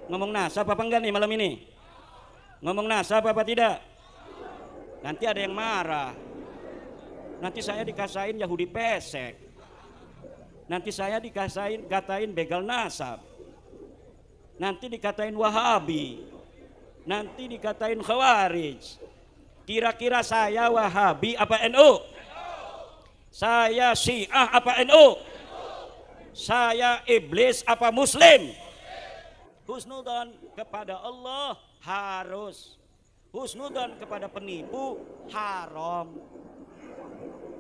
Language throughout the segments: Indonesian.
Ngomong nasab apa enggak nih malam ini? Ngomong nasab apa tidak? Nanti ada yang marah. Nanti saya dikasain Yahudi pesek. Nanti saya katain begal nasab. Nanti dikatain Wahabi. Nanti dikatain Khawarij. Kira-kira saya Wahabi apa NU? Saya Syiah apa NU? Saya iblis apa Muslim? Husnudzon kepada Allah harus. Husnudzon kepada penipu haram.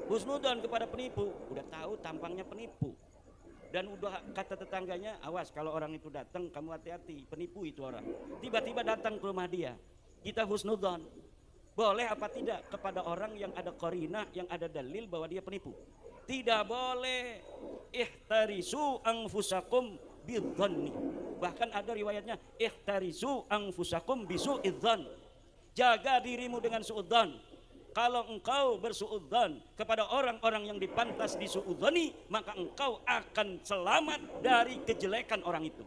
Husnudzon kepada penipu, udah tahu tampangnya penipu. Dan udah kata tetangganya, awas kalau orang itu datang kamu hati-hati, penipu itu orang. Tiba-tiba datang ke rumah dia. Kita husnudzon. Boleh apa tidak kepada orang yang ada qarinah, yang ada dalil bahwa dia penipu? Tidak boleh. Ihtarisu anfusakum bidzanni. Bahkan ada riwayatnya ihtarisu anfusakum bisu'idzan. Jaga dirimu dengan suudzon. Kalau engkau bersuudzon kepada orang-orang yang dipantas disuudzoni, maka engkau akan selamat dari kejelekan orang itu.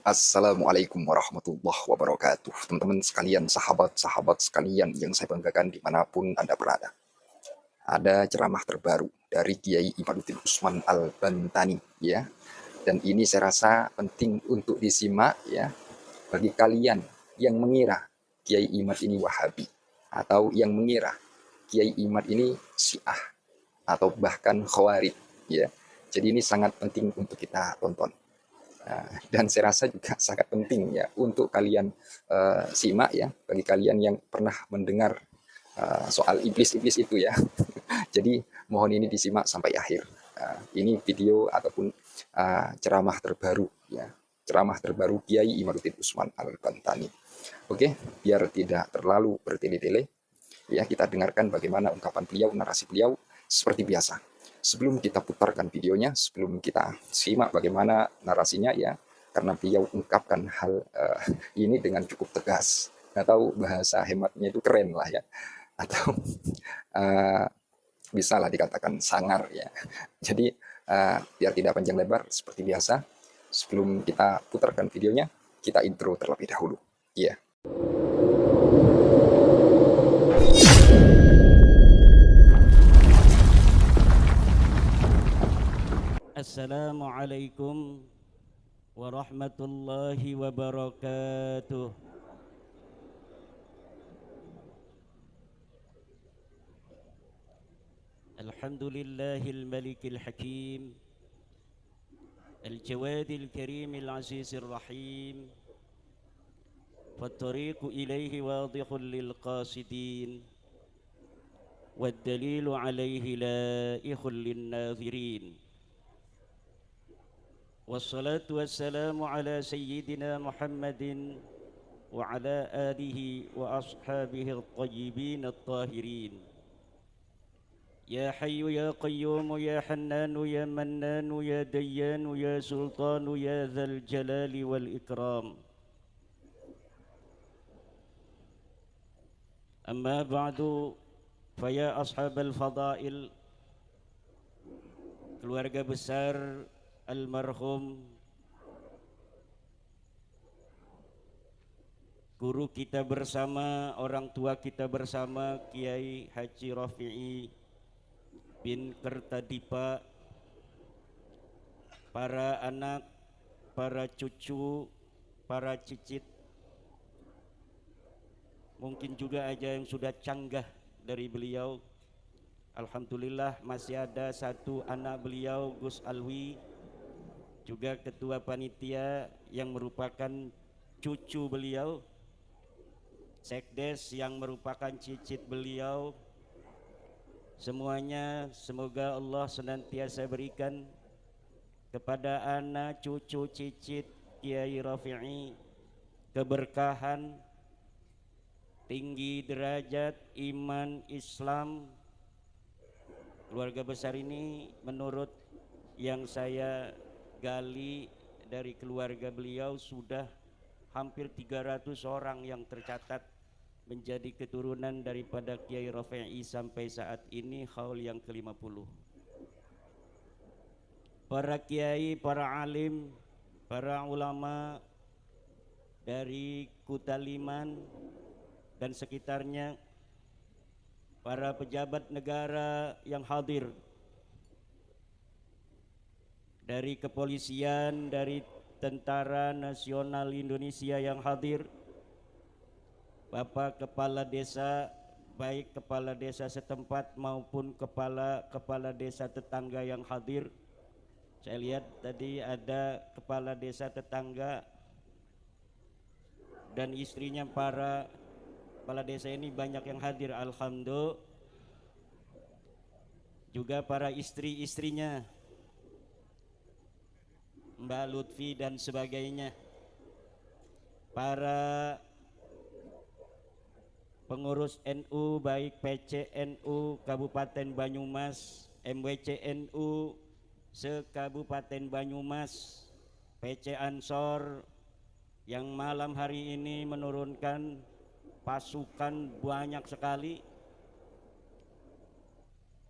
Assalamualaikum warahmatullahi wabarakatuh. Teman-teman sekalian, sahabat-sahabat sekalian yang saya banggakan dimanapun Anda berada. Ada ceramah terbaru dari Kiai Imaduddin Usman Al-Bantani, ya. Dan ini saya rasa penting untuk disimak, ya, bagi kalian yang mengira Kiai Imad ini Wahabi, atau yang mengira Kiai Imad ini Syiah, atau bahkan Khawarij, ya. Jadi ini sangat penting untuk kita tonton. Dan saya rasa juga sangat penting ya untuk kalian simak ya, bagi kalian yang pernah mendengar soal iblis-iblis itu ya. Jadi mohon ini disimak sampai akhir. Ini video ataupun ceramah terbaru ya, ceramah terbaru Kiai Imaduddin Usman Al-Bantani. Oke, biar tidak terlalu bertele-tele ya, kita dengarkan bagaimana ungkapan beliau, narasi beliau seperti biasa. Sebelum kita putarkan videonya, sebelum kita simak bagaimana narasinya ya, karena beliau ungkapkan hal ini dengan cukup tegas, atau bahasa hematnya itu keren lah ya, atau bisa lah dikatakan sangar ya. Jadi biar tidak panjang lebar seperti biasa, sebelum kita putarkan videonya, kita intro terlebih dahulu. Iya. Assalamualaikum warahmatullahi wabarakatuh. Alhamdulillahil malikil hakim, al-jawadil karimil azizir rahim, fattariqu ilaihi wadihun lil qasidin, waddalilu alaihi laihun lin nazirin. Wassalatu wassalamu ala sayyidina Muhammadin wa ala alihi wa ashabihi at-tayyibin at-tahirin. Ya Hayyu ya Qayyum ya Hannanu ya Mannanu ya Dayyanu ya Sultanu ya Dzal Jalali wal Ikram. Amma ba'du, faya ashabal fadail, keluarga besar almarhum guru kita bersama, orang tua kita bersama, Kiai Haji Rafi'i bin Kertadipa, para anak, para cucu, para cicit, mungkin juga aja yang sudah canggah dari beliau. Alhamdulillah masih ada satu anak beliau, Gus Alwi, juga ketua panitia yang merupakan cucu beliau, sekdes yang merupakan cicit beliau. Semuanya semoga Allah senantiasa berikan kepada anak, cucu, cicit Kiai Rafi'i keberkahan, tinggi derajat iman Islam. Keluarga besar ini menurut yang saya gali dari keluarga beliau sudah hampir 300 orang yang tercatat menjadi keturunan daripada Kiai Rafi'i sampai saat ini haul yang ke-50. Para kiai, para alim, para ulama, dari Kutaliman dan sekitarnya, para pejabat negara yang hadir, dari kepolisian, dari Tentara Nasional Indonesia yang hadir, Bapak Kepala Desa, baik kepala desa setempat maupun kepala desa tetangga yang hadir. Saya lihat tadi ada kepala desa tetangga dan istrinya para kepala desa ini banyak yang hadir, alhamdulillah. Juga para istri-istrinya, Mbak Lutfi dan sebagainya, para pengurus NU baik PCNU Kabupaten Banyumas, MWCNU se-Kabupaten Banyumas, PC Ansor yang malam hari ini menurunkan pasukan banyak sekali.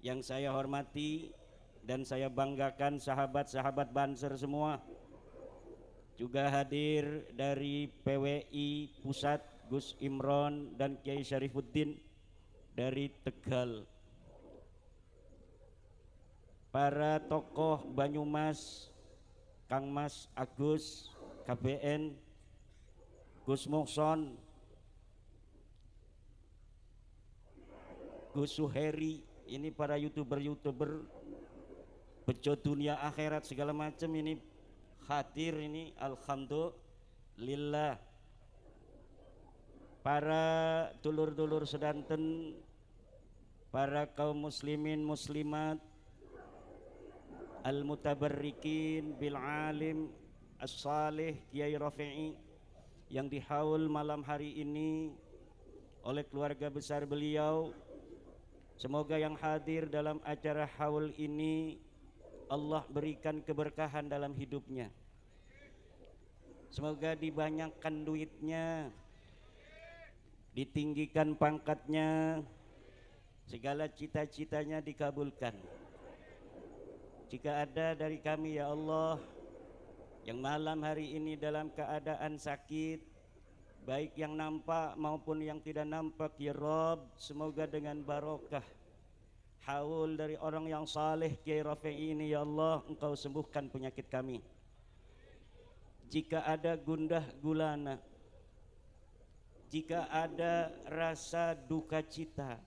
Yang saya hormati dan saya banggakan sahabat-sahabat Banser semua, juga hadir dari PWI Pusat Gus Imron dan Kiai Syarifuddin dari Tegal, para tokoh Banyumas, Kang Mas Agus KPN, Gus Mukson, Gus Suheri, ini para youtuber bejo dunia akhirat segala macam ini hadir ini, alhamdulillah. Para dulur-dulur sedanten, para kaum muslimin muslimat, al-mutabarrikin bil alim as-salih Kiai Rafi'i yang dihaul malam hari ini oleh keluarga besar beliau. Semoga yang hadir dalam acara haul ini Allah berikan keberkahan dalam hidupnya. Semoga dibanyakkan duitnya, ditinggikan pangkatnya, segala cita-citanya dikabulkan. Jika ada dari kami ya Allah yang malam hari ini dalam keadaan sakit, baik yang nampak maupun yang tidak nampak ya Rabb, semoga dengan barokah haul dari orang yang saleh Kiai Rafi'i ini ya Allah, Engkau sembuhkan penyakit kami. Jika ada gundah gulana, jika ada rasa duka cita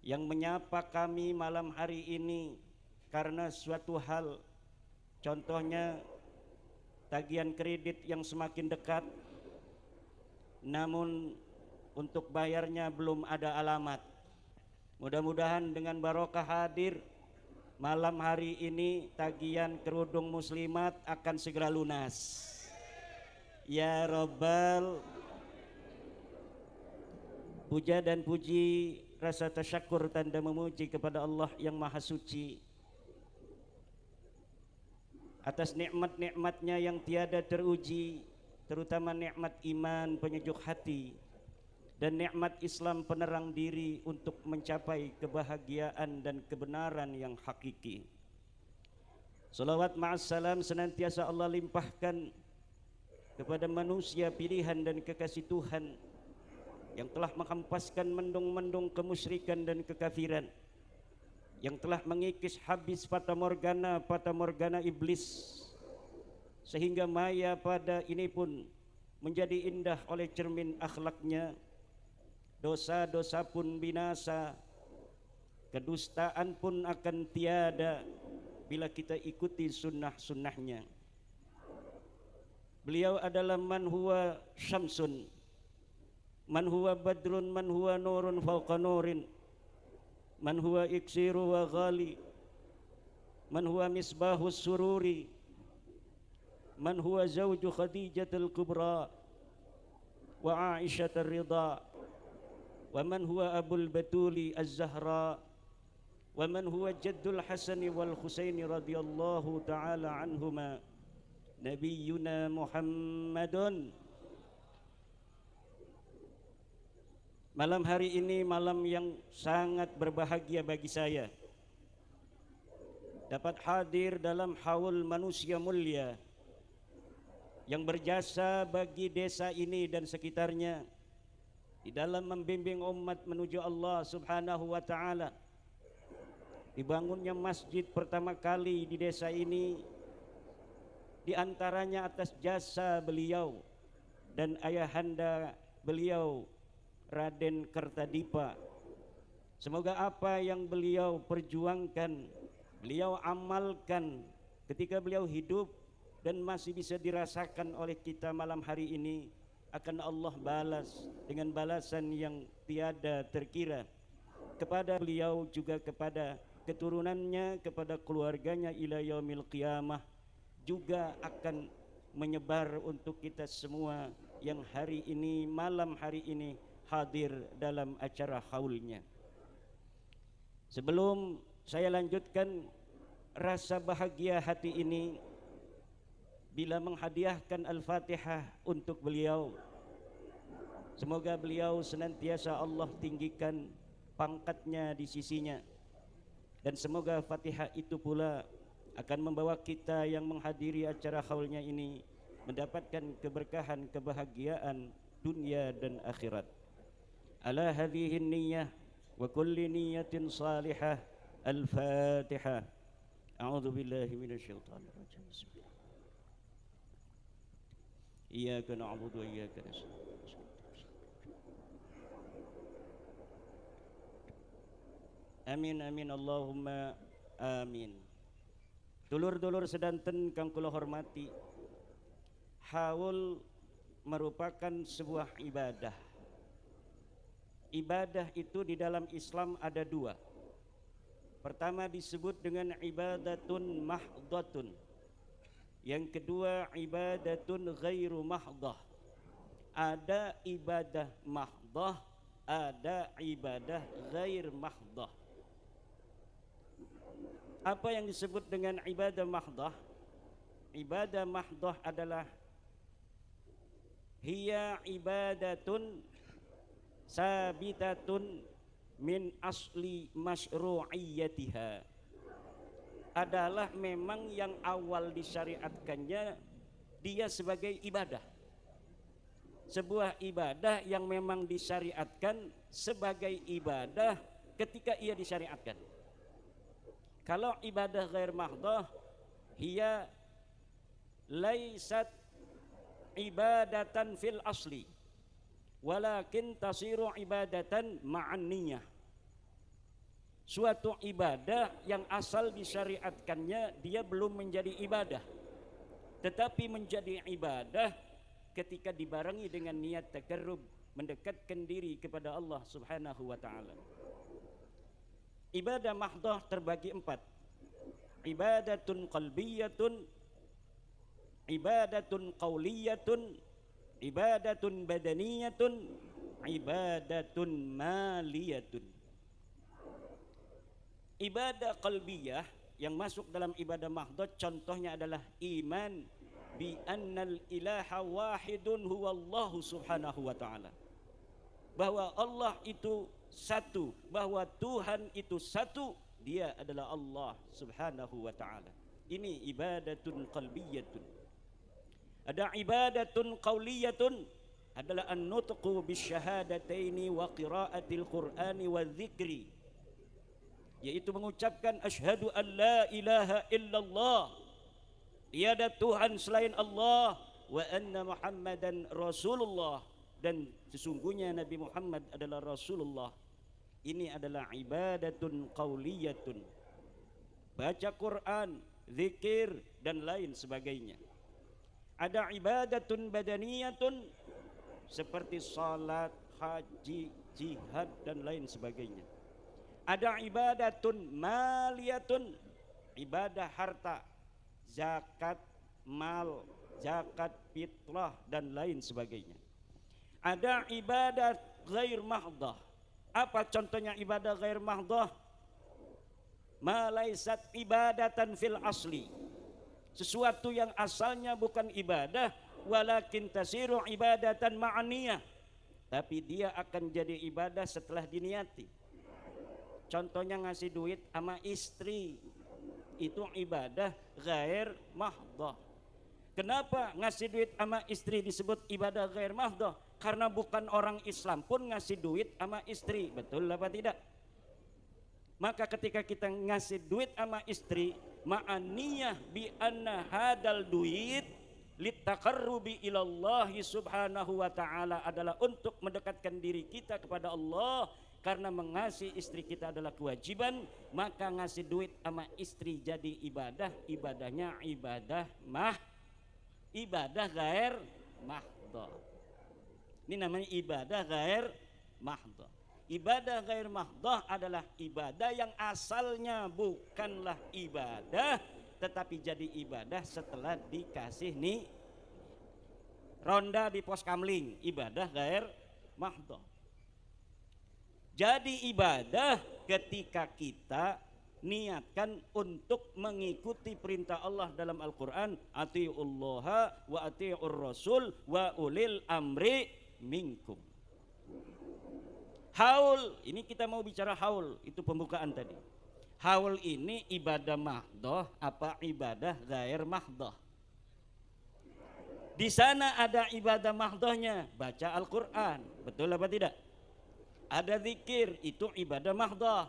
yang menyapa kami malam hari ini karena suatu hal, contohnya tagihan kredit yang semakin dekat namun untuk bayarnya belum ada alamat, mudah-mudahan dengan barokah hadir malam hari ini tagihan kerudung muslimat akan segera lunas. Ya Rabbal, puja dan puji, rasa tasyakur tanda memuji kepada Allah yang Maha Suci atas nikmat-nikmatnya yang tiada teruji, terutama nikmat iman penyejuk hati dan nikmat Islam penerang diri untuk mencapai kebahagiaan dan kebenaran yang hakiki. Salawat ma'assalam senantiasa Allah limpahkan kepada manusia pilihan dan kekasih Tuhan yang telah menghempaskan mendung-mendung kemusyrikan dan kekafiran, yang telah mengikis habis fata morgana iblis, sehingga maya pada ini pun menjadi indah oleh cermin akhlaknya. Dosa-dosa pun binasa, kedustaan pun akan tiada bila kita ikuti sunnah-sunnahnya. Beliau adalah man huwa syamsun, man huwa badrun, man huwa nurun fawqa nurin, man huwa iksiru wa ghali, man huwa misbahus sururi, man huwa zawju khadijatul kubra wa aisyatul ridha, wa man huwa abul batuli az-zahra, wa man huwa jaddul hasani wal husaini radhiyallahu ta'ala anhuma, Nabiyuna Muhammadun. Malam hari ini malam yang sangat berbahagia bagi saya, dapat hadir dalam haul manusia mulia yang berjasa bagi desa ini dan sekitarnya di dalam membimbing umat menuju Allah Subhanahu wa taala. Dibangunnya masjid pertama kali di desa ini di antaranya atas jasa beliau dan ayahanda beliau Raden Kertadipa. Semoga apa yang beliau perjuangkan, beliau amalkan ketika beliau hidup dan masih bisa dirasakan oleh kita malam hari ini, akan Allah balas dengan balasan yang tiada terkira kepada beliau, juga kepada keturunannya, kepada keluarganya ila yaumil qiyamah, juga akan menyebar untuk kita semua yang hari ini, malam hari ini hadir dalam acara haulnya. Sebelum saya lanjutkan, rasa bahagia hati ini bila menghadiahkan Al-Fatihah untuk beliau. Semoga beliau senantiasa Allah tinggikan pangkatnya di sisinya, dan semoga Fatihah itu pula akan membawa kita yang menghadiri acara haulnya ini mendapatkan keberkahan, kebahagiaan dunia dan akhirat. Ala hadhihi niyyah wa kulli niyyatin salihah. Al-Fatihah. A'udzu billahi minasyaitonir rajim. Bismillah. Iyyaka na'budu wa iyyaka nasta'in. Amin amin Allahumma amin. Dulur-dulur sedanten kang kula hormati, haul merupakan sebuah ibadah. Ibadah itu di dalam Islam ada dua. Pertama disebut dengan ibadatun mahdhatun. Yang kedua ibadatun ghairu mahdah. Ada ibadah mahdah, ada ibadah ghair mahdah. Apa yang disebut dengan ibadah mahdah? Ibadah mahdah adalah hiya ibadatun sabitatun min asli masyru'iyyatiha. Adalah memang yang awal disyariatkannya dia sebagai ibadah. Sebuah ibadah yang memang disyariatkan sebagai ibadah ketika ia disyariatkan. Kalau ibadah ghair mahdah, hiya laysat ibadatan fil asli, walakin tasiru ibadatan ma'an niyah. Suatu ibadah yang asal disyariatkannya dia belum menjadi ibadah, tetapi menjadi ibadah ketika dibarengi dengan niat taqarrub, mendekatkan diri kepada Allah Subhanahu wa taala. Ibadah mahdah terbagi empat. Ibadatun qalbiyatun, ibadatun qauliyatun, ibadatun badaniyatun, ibadatun maliyatun. Ibadah qalbiyah yang masuk dalam ibadah mahdah contohnya adalah iman bi annal ilaha wahidun huwallahu subhanahu wa ta'ala. Bahwa Allah itu satu, bahwa Tuhan itu satu, dia adalah Allah subhanahu wa ta'ala. Ini ibadatun qalbiyatun. Ada ibadatun qauliyatun, adalah an-nutqu bisyahadataini wa qiraatil qur'ani wa dzikri, yaitu mengucapkan asyhadu an la ilaha illallah, tiada Tuhan selain Allah, wa anna Muhammadan Rasulullah, dan sesungguhnya Nabi Muhammad adalah Rasulullah. Ini adalah ibadatun qauliyatun, baca Quran, zikir dan lain sebagainya. Ada ibadatun badaniyatun seperti salat, haji, jihad dan lain sebagainya. Ada ibadatun maliyatun, ibadah harta, zakat mal, zakat fitrah dan lain sebagainya. Ada ibadat ghair mahdah. Apa contohnya ibadah ghair mahdah? Ma laysat ibadatan fil asli, sesuatu yang asalnya bukan ibadah, walakin tasiru ibadatan ma'aniyah, tapi dia akan jadi ibadah setelah diniati. Contohnya ngasih duit sama istri, itu ibadah ghair mahdah. Kenapa ngasih duit sama istri disebut ibadah ghair mahdoh? Karena bukan orang Islam pun ngasih duit sama istri. Betul apa tidak? Maka ketika kita ngasih duit sama istri, ma'aniyah bi anna hadal duit litaqarrubi ilallahi subhanahu wa ta'ala adalah untuk mendekatkan diri kita kepada Allah. Karena mengasihi istri kita adalah kewajiban, maka ngasih duit sama istri jadi ibadah. Ibadahnya ibadah ghair mahdoh. Ini namanya ibadah ghair mahdoh. Ibadah ghair mahdoh adalah ibadah yang asalnya bukanlah ibadah, tetapi jadi ibadah setelah dikasih nih ronda di pos kamling. Ibadah ghair mahdoh. Jadi ibadah ketika kita niatkan untuk mengikuti perintah Allah dalam Al-Quran, atiullaha wa atiur rasul wa ulil amri minkum. Haul, ini kita mau bicara haul, itu pembukaan tadi. Haul ini ibadah mahdoh apa ibadah ghair mahdoh? Di sana ada ibadah mahdohnya, baca Al-Quran, betul apa tidak? Ada zikir, itu ibadah mahdoh.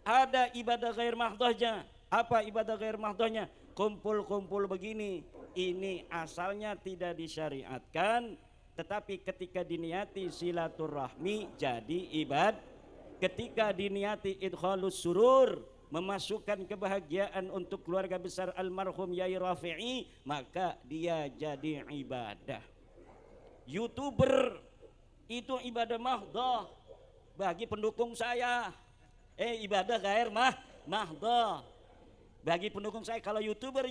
Ada ibadah ghair mahdohnya. Apa ibadah ghair mahdohnya? Kumpul-kumpul begini. Ini asalnya tidak disyariatkan, tetapi ketika diniati silaturahmi jadi ibadah. Ketika diniati idkhalus surur, memasukkan kebahagiaan untuk keluarga besar almarhum Yai Rafi'i, maka dia jadi ibadah. YouTuber itu ibadah mahdoh bagi pendukung saya. Ibadah ghair mahdoh bagi pendukung saya. Kalau youtuber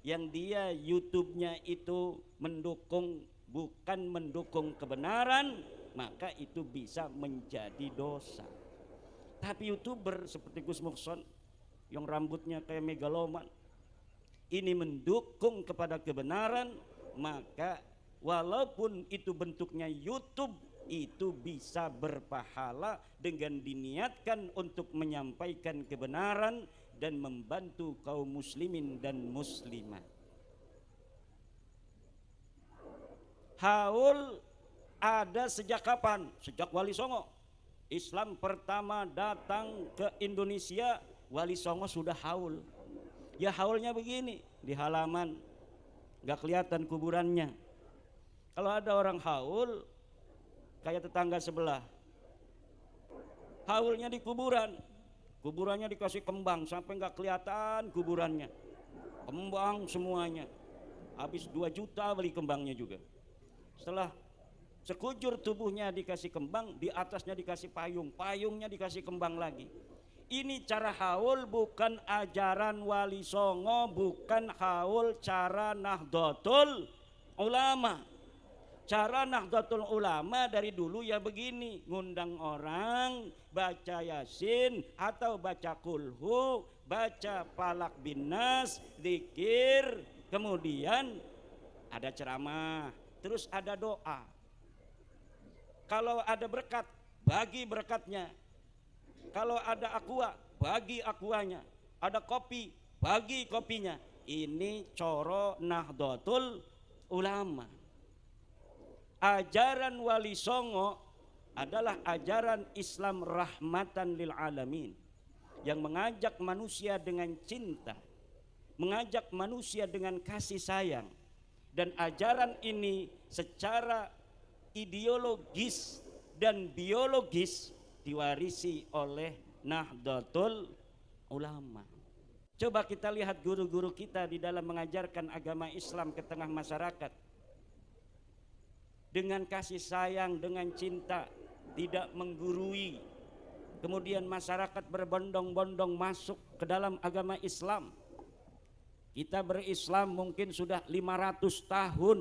yang dia YouTube-nya itu mendukung, bukan mendukung kebenaran, maka itu bisa menjadi dosa. Tapi youtuber seperti Gus Muhson yang rambutnya kayak megaloman, ini mendukung kepada kebenaran, maka walaupun itu bentuknya YouTube, itu bisa berpahala dengan diniatkan untuk menyampaikan kebenaran dan membantu kaum muslimin dan muslimat. Haul ada sejak kapan? Sejak Wali Songo. Islam pertama datang ke Indonesia, Wali Songo sudah haul. Ya haulnya begini, di halaman gak kelihatan kuburannya. Kalau ada orang haul kayak tetangga sebelah, haulnya di kuburan, kuburannya dikasih kembang sampai nggak kelihatan kuburannya, kembang semuanya, habis 2 juta beli kembangnya juga. Setelah sekujur tubuhnya dikasih kembang, di atasnya dikasih payung, payungnya dikasih kembang lagi. Ini cara haul bukan ajaran Wali Songo, bukan haul cara Nahdlatul Ulama. Cara Nahdlatul Ulama dari dulu ya begini, ngundang orang baca Yasin atau baca Kulhu, baca Falak bin Nas, zikir, kemudian ada ceramah, terus ada doa. Kalau ada berkat, bagi berkatnya. Kalau ada aqua, bagi aquanya. Ada kopi, bagi kopinya. Ini coro Nahdlatul Ulama. Ajaran Wali Songo adalah ajaran Islam rahmatan lil alamin, yang mengajak manusia dengan cinta, mengajak manusia dengan kasih sayang. Dan ajaran ini secara ideologis dan biologis diwarisi oleh Nahdlatul Ulama. Coba kita lihat guru-guru kita di dalam mengajarkan agama Islam ke tengah masyarakat. Dengan kasih sayang, dengan cinta, tidak menggurui. Kemudian masyarakat berbondong-bondong masuk ke dalam agama Islam. Kita berislam mungkin sudah 500 tahun.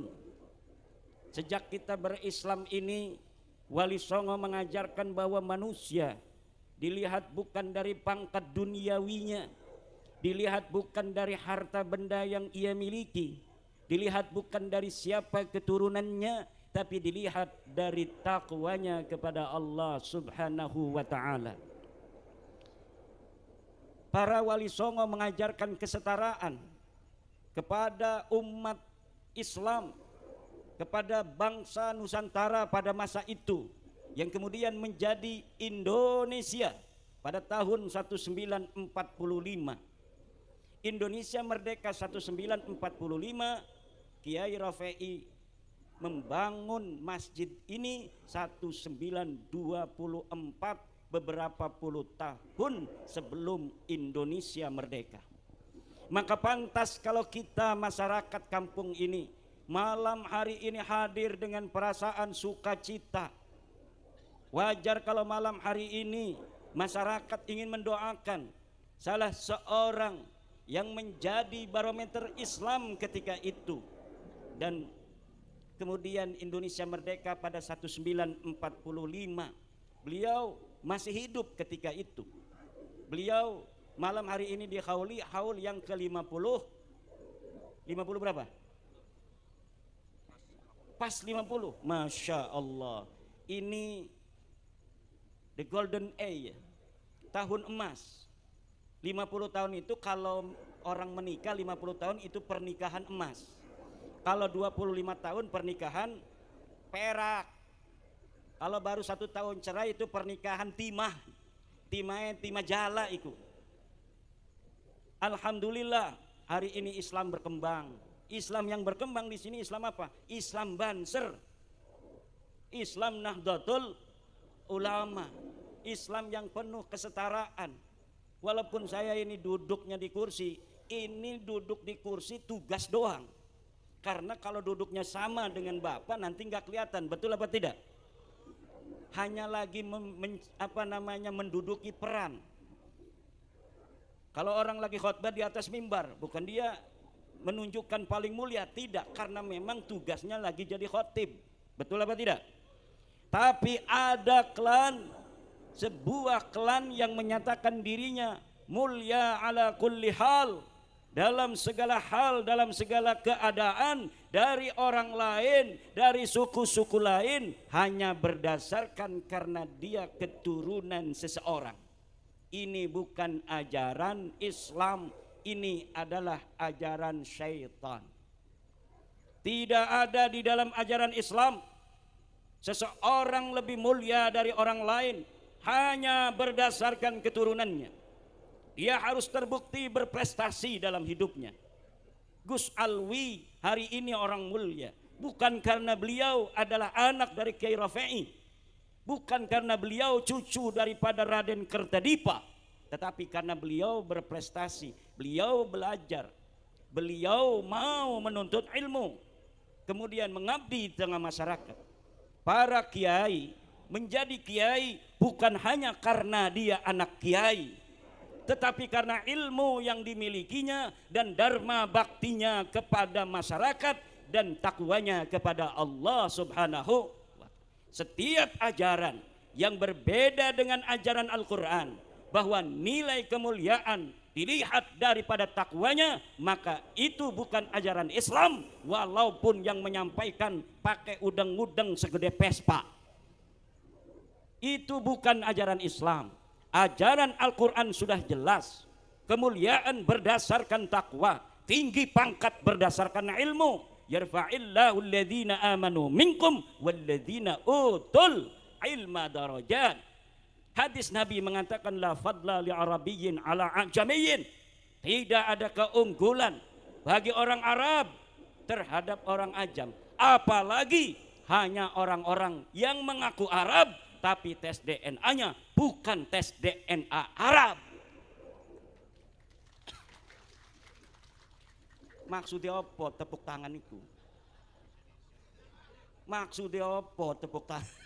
Sejak kita berislam ini, Wali Songo mengajarkan bahwa manusia dilihat bukan dari pangkat duniawinya, dilihat bukan dari harta benda yang ia miliki, dilihat bukan dari siapa keturunannya, tapi dilihat dari takwanya kepada Allah Subhanahu wa ta'ala. Para Wali Songo mengajarkan kesetaraan kepada umat Islam kepada bangsa Nusantara pada masa itu, yang kemudian menjadi Indonesia pada tahun 1945. Indonesia merdeka 1945, Kiai Rafi'i membangun masjid ini 1924, beberapa puluh tahun sebelum Indonesia merdeka. Maka pantas kalau kita masyarakat kampung ini malam hari ini hadir dengan perasaan sukacita. Wajar kalau malam hari ini masyarakat ingin mendoakan salah seorang yang menjadi barometer Islam ketika itu. Dan kemudian Indonesia merdeka pada 1945. Beliau masih hidup ketika itu. Beliau malam hari ini di haul yang ke-50. 50 berapa? Pas 50. Masya Allah. Ini the golden age, tahun emas. 50 tahun itu kalau orang menikah 50 tahun itu pernikahan emas. Kalau 25 tahun pernikahan perak. Kalau baru 1 tahun cerai itu pernikahan timah. Timah jala itu. Alhamdulillah hari ini Islam berkembang. Islam yang berkembang di sini Islam apa? Islam Banser. Islam Nahdlatul Ulama. Islam yang penuh kesetaraan. Walaupun saya ini duduknya di kursi, ini duduk di kursi tugas doang. Karena kalau duduknya sama dengan Bapak nanti nggak kelihatan, betul apa tidak? Hanya lagi menduduki peran. Kalau orang lagi khotbah di atas mimbar, bukan dia menunjukkan paling mulia, tidak, karena memang tugasnya lagi jadi khotib, betul apa tidak? Tapi ada klan, sebuah klan yang menyatakan dirinya mulia ala kulli hal, dalam segala hal, dalam segala keadaan, dari orang lain, dari suku-suku lain, hanya berdasarkan karena dia keturunan seseorang. Ini bukan ajaran Islam, ini adalah ajaran syaitan. Tidak ada di dalam ajaran Islam seseorang lebih mulia dari orang lain hanya berdasarkan keturunannya. Dia harus terbukti berprestasi dalam hidupnya. Gus Alwi hari ini orang mulia bukan karena beliau adalah anak dari Kiai Rafi'i, bukan karena beliau cucu daripada Raden Kertadipa, tetapi karena beliau berprestasi, beliau belajar, beliau mau menuntut ilmu, kemudian mengabdi di tengah masyarakat. Para kiai menjadi kiai bukan hanya karena dia anak kiai, tetapi karena ilmu yang dimilikinya dan dharma baktinya kepada masyarakat dan takwanya kepada Allah Subhanahu. Setiap ajaran yang berbeda dengan ajaran Al-Quran, bahwa nilai kemuliaan dilihat daripada takwanya, maka itu bukan ajaran Islam, walaupun yang menyampaikan pakai udeng-udeng segede Vespa. Itu bukan ajaran Islam. Ajaran Al-Quran sudah jelas. Kemuliaan berdasarkan takwa, tinggi pangkat berdasarkan ilmu. Yarfa'illahu alladhina amanu minkum walladhina utul ilma darajat. Hadis Nabi mengatakan la fadla li arabiyyin ala ajamiyyin. Tidak ada keunggulan bagi orang Arab terhadap orang ajam. Apalagi hanya orang-orang yang mengaku Arab tapi tes DNA-nya bukan tes DNA Arab. Maksudnya apa tepuk tangan itu? Maksudnya apa tepuk tangan?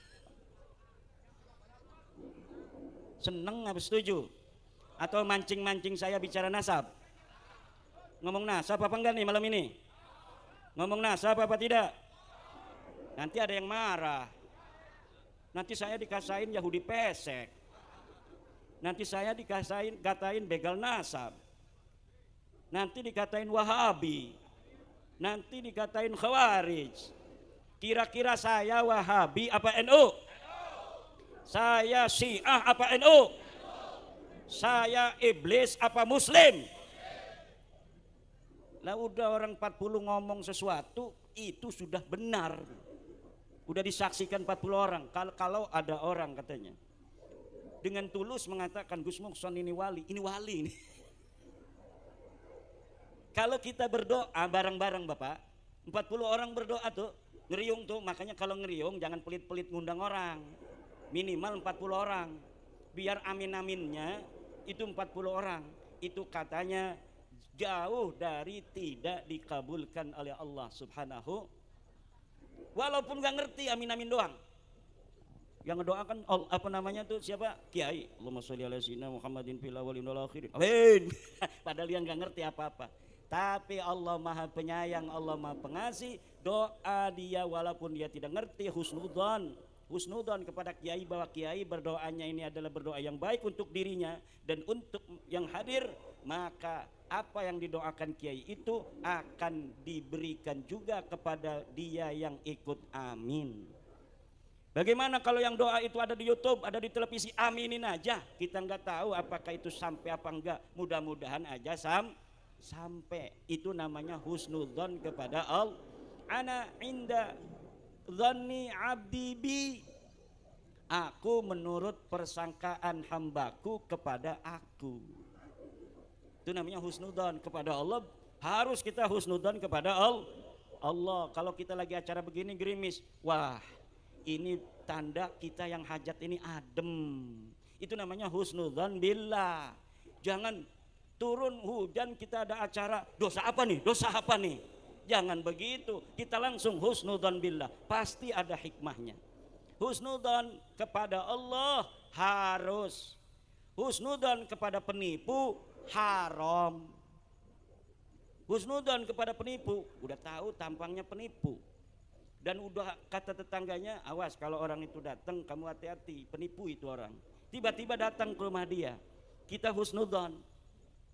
Seneng apa setuju? Atau mancing-mancing saya bicara nasab? Ngomong nasab apa enggak nih malam ini? Ngomong nasab apa tidak? Nanti ada yang marah. Nanti saya dikasain Yahudi pesek. Nanti saya katain begal nasab. Nanti dikatain Wahabi. Nanti dikatain Khawarij. Kira-kira saya Wahabi apa NU? Saya Syiah apa NU? Saya iblis apa Muslim? Lah udah orang 40 ngomong sesuatu itu sudah benar. Udah disaksikan 40 orang. Kalau ada orang katanya dengan tulus mengatakan Gus Muhson ini wali ini. Kalau kita berdoa bareng-bareng Bapak, 40 orang berdoa tuh, ngeriung tuh, makanya kalau ngeriung jangan pelit-pelit ngundang orang. Minimal 40 orang. Biar amin-aminnya itu 40 orang. Itu katanya jauh dari tidak dikabulkan oleh Allah Subhanahu. Walaupun gak ngerti amin-amin doang. Yang ngedoakan apa namanya tuh siapa? Kiai. Allahumma sholli ala sayyidina Muhammadin fil awwalin wal akhirin. Amin. Padahal yang gak ngerti apa-apa. Tapi Allah Maha Penyayang, Allah Maha Pengasih. Doa dia walaupun dia tidak ngerti, husnudzon kepada kiai bahwa kiai berdoanya ini adalah berdoa yang baik untuk dirinya dan untuk yang hadir, maka apa yang didoakan kiai itu akan diberikan juga kepada dia yang ikut. Amin. Bagaimana kalau yang doa itu ada di YouTube, ada di televisi, aminin aja. Kita nggak tahu apakah itu sampai apa enggak. Mudah-mudahan aja sampai. Itu namanya husnudzon kepada Allah. Ana inda dzanni abdi bi. Aku menurut persangkaan hambaku kepada aku. Itu namanya husnudzon kepada Allah. Harus kita husnudzon kepada Allah. Kalau kita lagi acara begini gerimis, wah ini tanda kita yang hajat ini adem. Itu namanya husnudzon billah. Jangan turun hujan kita ada acara, dosa apa nih? Jangan begitu. Kita langsung husnudzon billah. Pasti ada hikmahnya. Husnudzon kepada Allah harus. Husnudzon kepada penipu haram. Husnudzon kepada penipu, udah tahu tampangnya penipu. Dan udah kata tetangganya, awas kalau orang itu datang kamu hati-hati, penipu itu orang. Tiba-tiba datang ke rumah dia, kita husnudzon.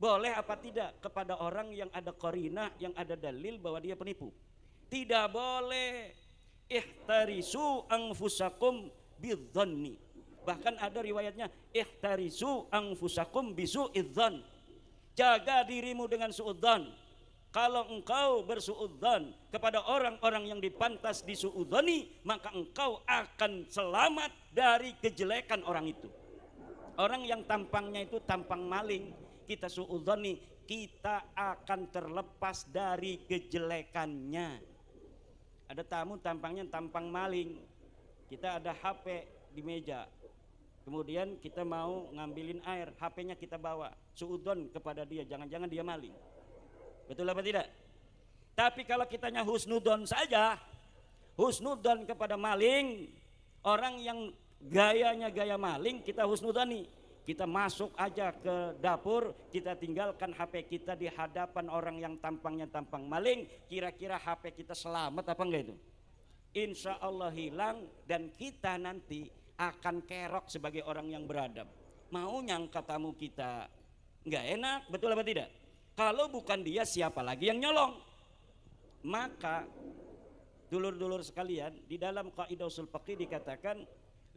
Boleh apa tidak kepada orang yang ada qarinah, yang ada dalil bahwa dia penipu? Tidak boleh. Ihtarisu anfusakum bidzanni. Bahkan ada riwayatnya ihtarisu anfusakum bisu'idzan. Jaga dirimu dengan suudzan. Kalau engkau bersuudzan kepada orang-orang yang dipantas disuudzani, maka engkau akan selamat dari kejelekan orang itu. Orang yang tampangnya itu tampang maling, kita suudzani, kita akan terlepas dari kejelekannya. Ada tamu tampangnya tampang maling, kita ada HP di meja, kemudian kita mau ngambilin air, HP-nya kita bawa, suudzon kepada dia, jangan-jangan dia maling. Betul apa tidak? Tapi kalau kitanya husnudzon saja, husnudzon kepada maling, orang yang gayanya gaya maling, kita husnudzani. Kita masuk aja ke dapur, kita tinggalkan HP kita di hadapan orang yang tampangnya tampang maling, kira-kira HP kita selamat apa enggak itu? Insya Allah hilang dan kita nanti akan kerok sebagai orang yang beradab. Mau nyangka tamu kita enggak enak, betul apa tidak? Kalau bukan dia siapa lagi yang nyolong? Maka dulur-dulur sekalian, di dalam kaidah usul fiqih dikatakan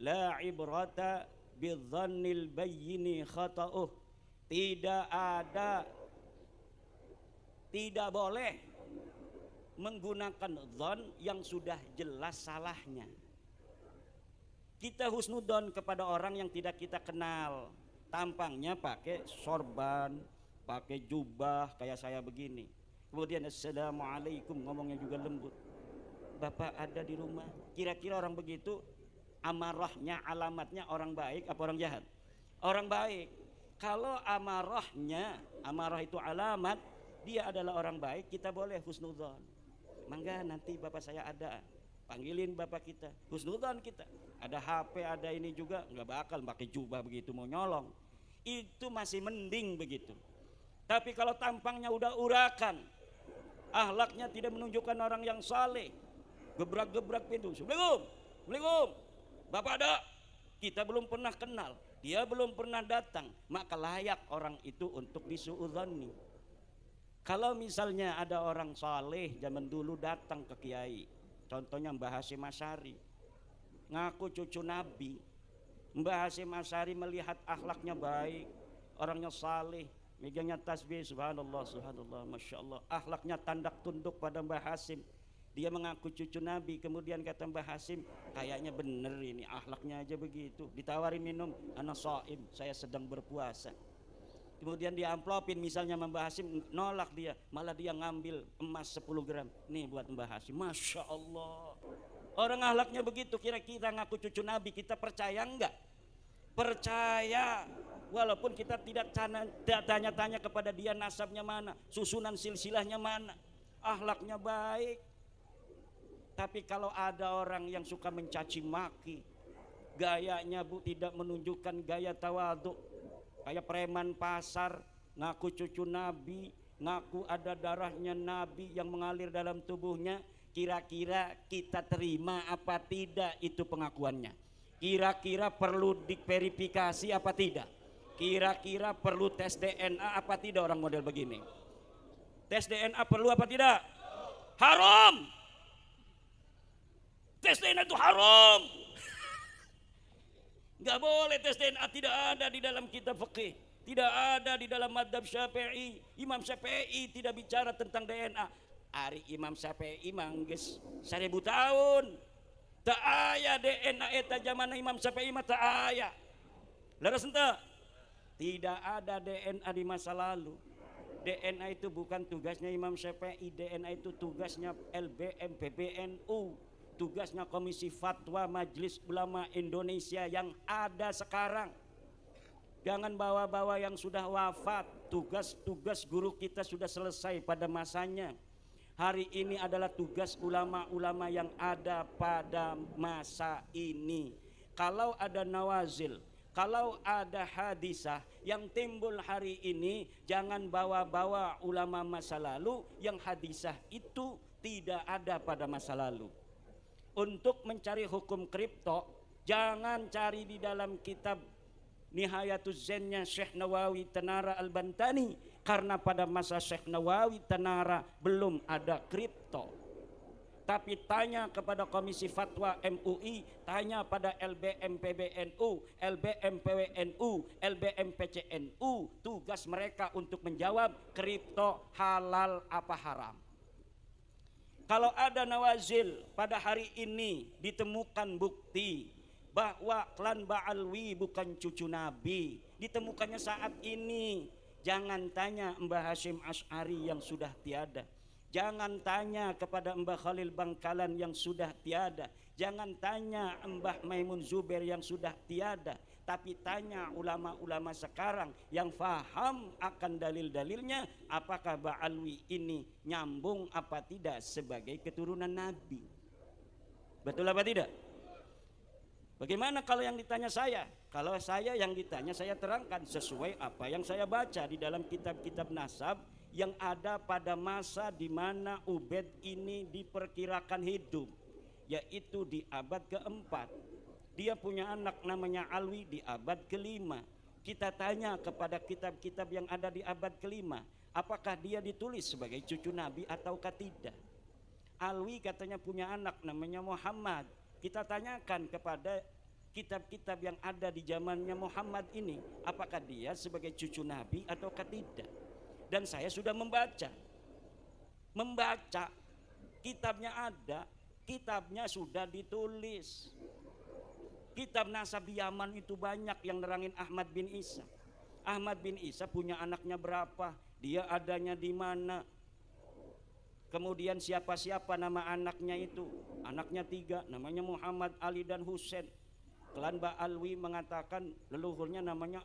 la ibrata bidzannil bayyini khata'uh. Tidak boleh menggunakan dzan yang sudah jelas salahnya. Kita husnudzon kepada orang yang tidak kita kenal, tampangnya pakai sorban, pakai jubah kayak saya begini, kemudian assalamualaikum ngomongnya juga lembut, bapak ada di rumah, kira-kira orang begitu amarahnya alamatnya orang baik apa orang jahat? Orang baik. Kalau amarahnya, amarah itu alamat, dia adalah orang baik, kita boleh husnudzon. Mangga nanti bapak saya ada, panggilin bapak kita, husnudzon kita. Ada HP, ada ini juga, nggak bakal pakai jubah begitu mau nyolong. Itu masih mending begitu. Tapi kalau tampangnya udah urakan, akhlaknya tidak menunjukkan orang yang saleh, gebrak-gebrak pintu, Assalamualaikum. Bapak ada, kita belum pernah kenal, dia belum pernah datang, maka layak orang itu untuk disuudzani. Kalau misalnya ada orang saleh zaman dulu datang ke kiai, contohnya Mbah Hasyim Asy'ari, ngaku cucu Nabi, Mbah Hasyim Asy'ari melihat akhlaknya baik, orangnya saleh, megangnya tasbih, subhanallah, subhanallah, masya Allah. Akhlaknya tandak tunduk pada Mbah Hasim. Dia mengaku cucu Nabi, kemudian kata Mbah Hasim, kayaknya bener ini, akhlaknya aja begitu. Ditawarin minum, ana shaim, saya sedang berpuasa. Kemudian dia amplopin misalnya Mbah Hasim, nolak dia, malah dia ngambil emas 10 gram. Nih buat Mbah Hasim, masya Allah. Orang akhlaknya begitu, kira-kira ngaku cucu Nabi, kita percaya enggak? Percaya. Walaupun kita tidak tanya-tanya kepada dia nasabnya mana, susunan silsilahnya mana, akhlaknya baik. Tapi kalau ada orang yang suka mencaci maki, gayanya tidak menunjukkan gaya tawadhu, kayak preman pasar, ngaku cucu Nabi, ngaku ada darahnya Nabi yang mengalir dalam tubuhnya, kira-kira kita terima apa tidak itu pengakuannya? Kira-kira perlu diverifikasi apa tidak? Kira-kira perlu tes DNA apa tidak orang model begini? Tes DNA perlu apa tidak? Haram. Tes DNA itu haram. Enggak boleh tes DNA, tidak ada di dalam kitab fikih, tidak ada di dalam madzhab Syafi'i. Imam Syafi'i tidak bicara tentang DNA. Ari Imam Syafi'i mangges 1000 tahun. Tak aya DNA eta zaman Imam Syafi'i mah tak aya. Leres henteu? Tidak ada DNA di masa lalu. DNA itu bukan tugasnya Imam Syafi'i, DNA itu tugasnya LBM PBNU. Tugasnya Komisi Fatwa Majelis Ulama Indonesia yang ada sekarang. Jangan bawa-bawa yang sudah wafat. Tugas-tugas guru kita sudah selesai pada masanya. Hari ini adalah tugas ulama-ulama yang ada pada masa ini. Kalau ada nawazil, kalau ada hadisah yang timbul hari ini, jangan bawa-bawa ulama masa lalu yang hadisah itu tidak ada pada masa lalu. Untuk mencari hukum kripto, jangan cari di dalam kitab Nihayatuz Zennya Syekh Nawawi Tanara Al-Bantani, karena pada masa Syekh Nawawi Tanara belum ada kripto. Tapi tanya kepada Komisi Fatwa MUI, tanya pada LBM PBNU, LBM PWNU, LBM PCNU, tugas mereka untuk menjawab kripto halal apa haram. Kalau ada nawazil pada hari ini ditemukan bukti bahwa klan Ba'alwi bukan cucu Nabi, ditemukannya saat ini, jangan tanya Mbah Hasyim Asy'ari yang sudah tiada, jangan tanya kepada Mbah Khalil Bangkalan yang sudah tiada, jangan tanya Mbah Maimun Zubair yang sudah tiada, tapi tanya ulama-ulama sekarang yang faham akan dalil-dalilnya, apakah Ba'alwi ini nyambung apa tidak sebagai keturunan Nabi. Betul apa tidak? Bagaimana kalau yang ditanya saya? Kalau saya yang ditanya, saya terangkan sesuai apa yang saya baca di dalam kitab-kitab nasab yang ada pada masa di mana Ubaid ini diperkirakan hidup, yaitu di abad keempat. Dia punya anak namanya Alwi di abad kelima. Kita tanya kepada kitab-kitab yang ada di abad kelima, apakah dia ditulis sebagai cucu Nabi ataukah tidak? Alwi katanya punya anak namanya Muhammad. Kita tanyakan kepada kitab-kitab yang ada di zamannya Muhammad ini, apakah dia sebagai cucu Nabi ataukah tidak? Dan saya sudah membaca, kitabnya ada, kitabnya sudah ditulis. Kitab nasab di Yaman itu banyak yang nerangin Ahmad bin Isa. Ahmad bin Isa punya anaknya berapa, dia adanya di mana, kemudian siapa-siapa nama anaknya itu. Anaknya 3, namanya Muhammad, Ali dan Husain. Klan Ba'alwi mengatakan leluhurnya namanya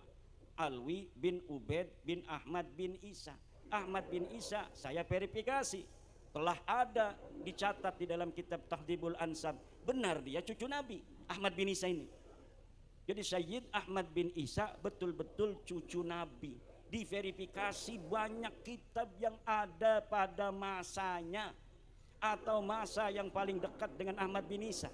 Alwi bin Ubaid bin Ahmad bin Isa. Ahmad bin Isa saya verifikasi, telah ada dicatat di dalam kitab Tahdhibul Ansab, benar dia cucu Nabi Ahmad bin Isa ini. Jadi Sayyid Ahmad bin Isa betul-betul cucu Nabi. Diverifikasi banyak kitab yang ada pada masanya atau masa yang paling dekat dengan Ahmad bin Isa.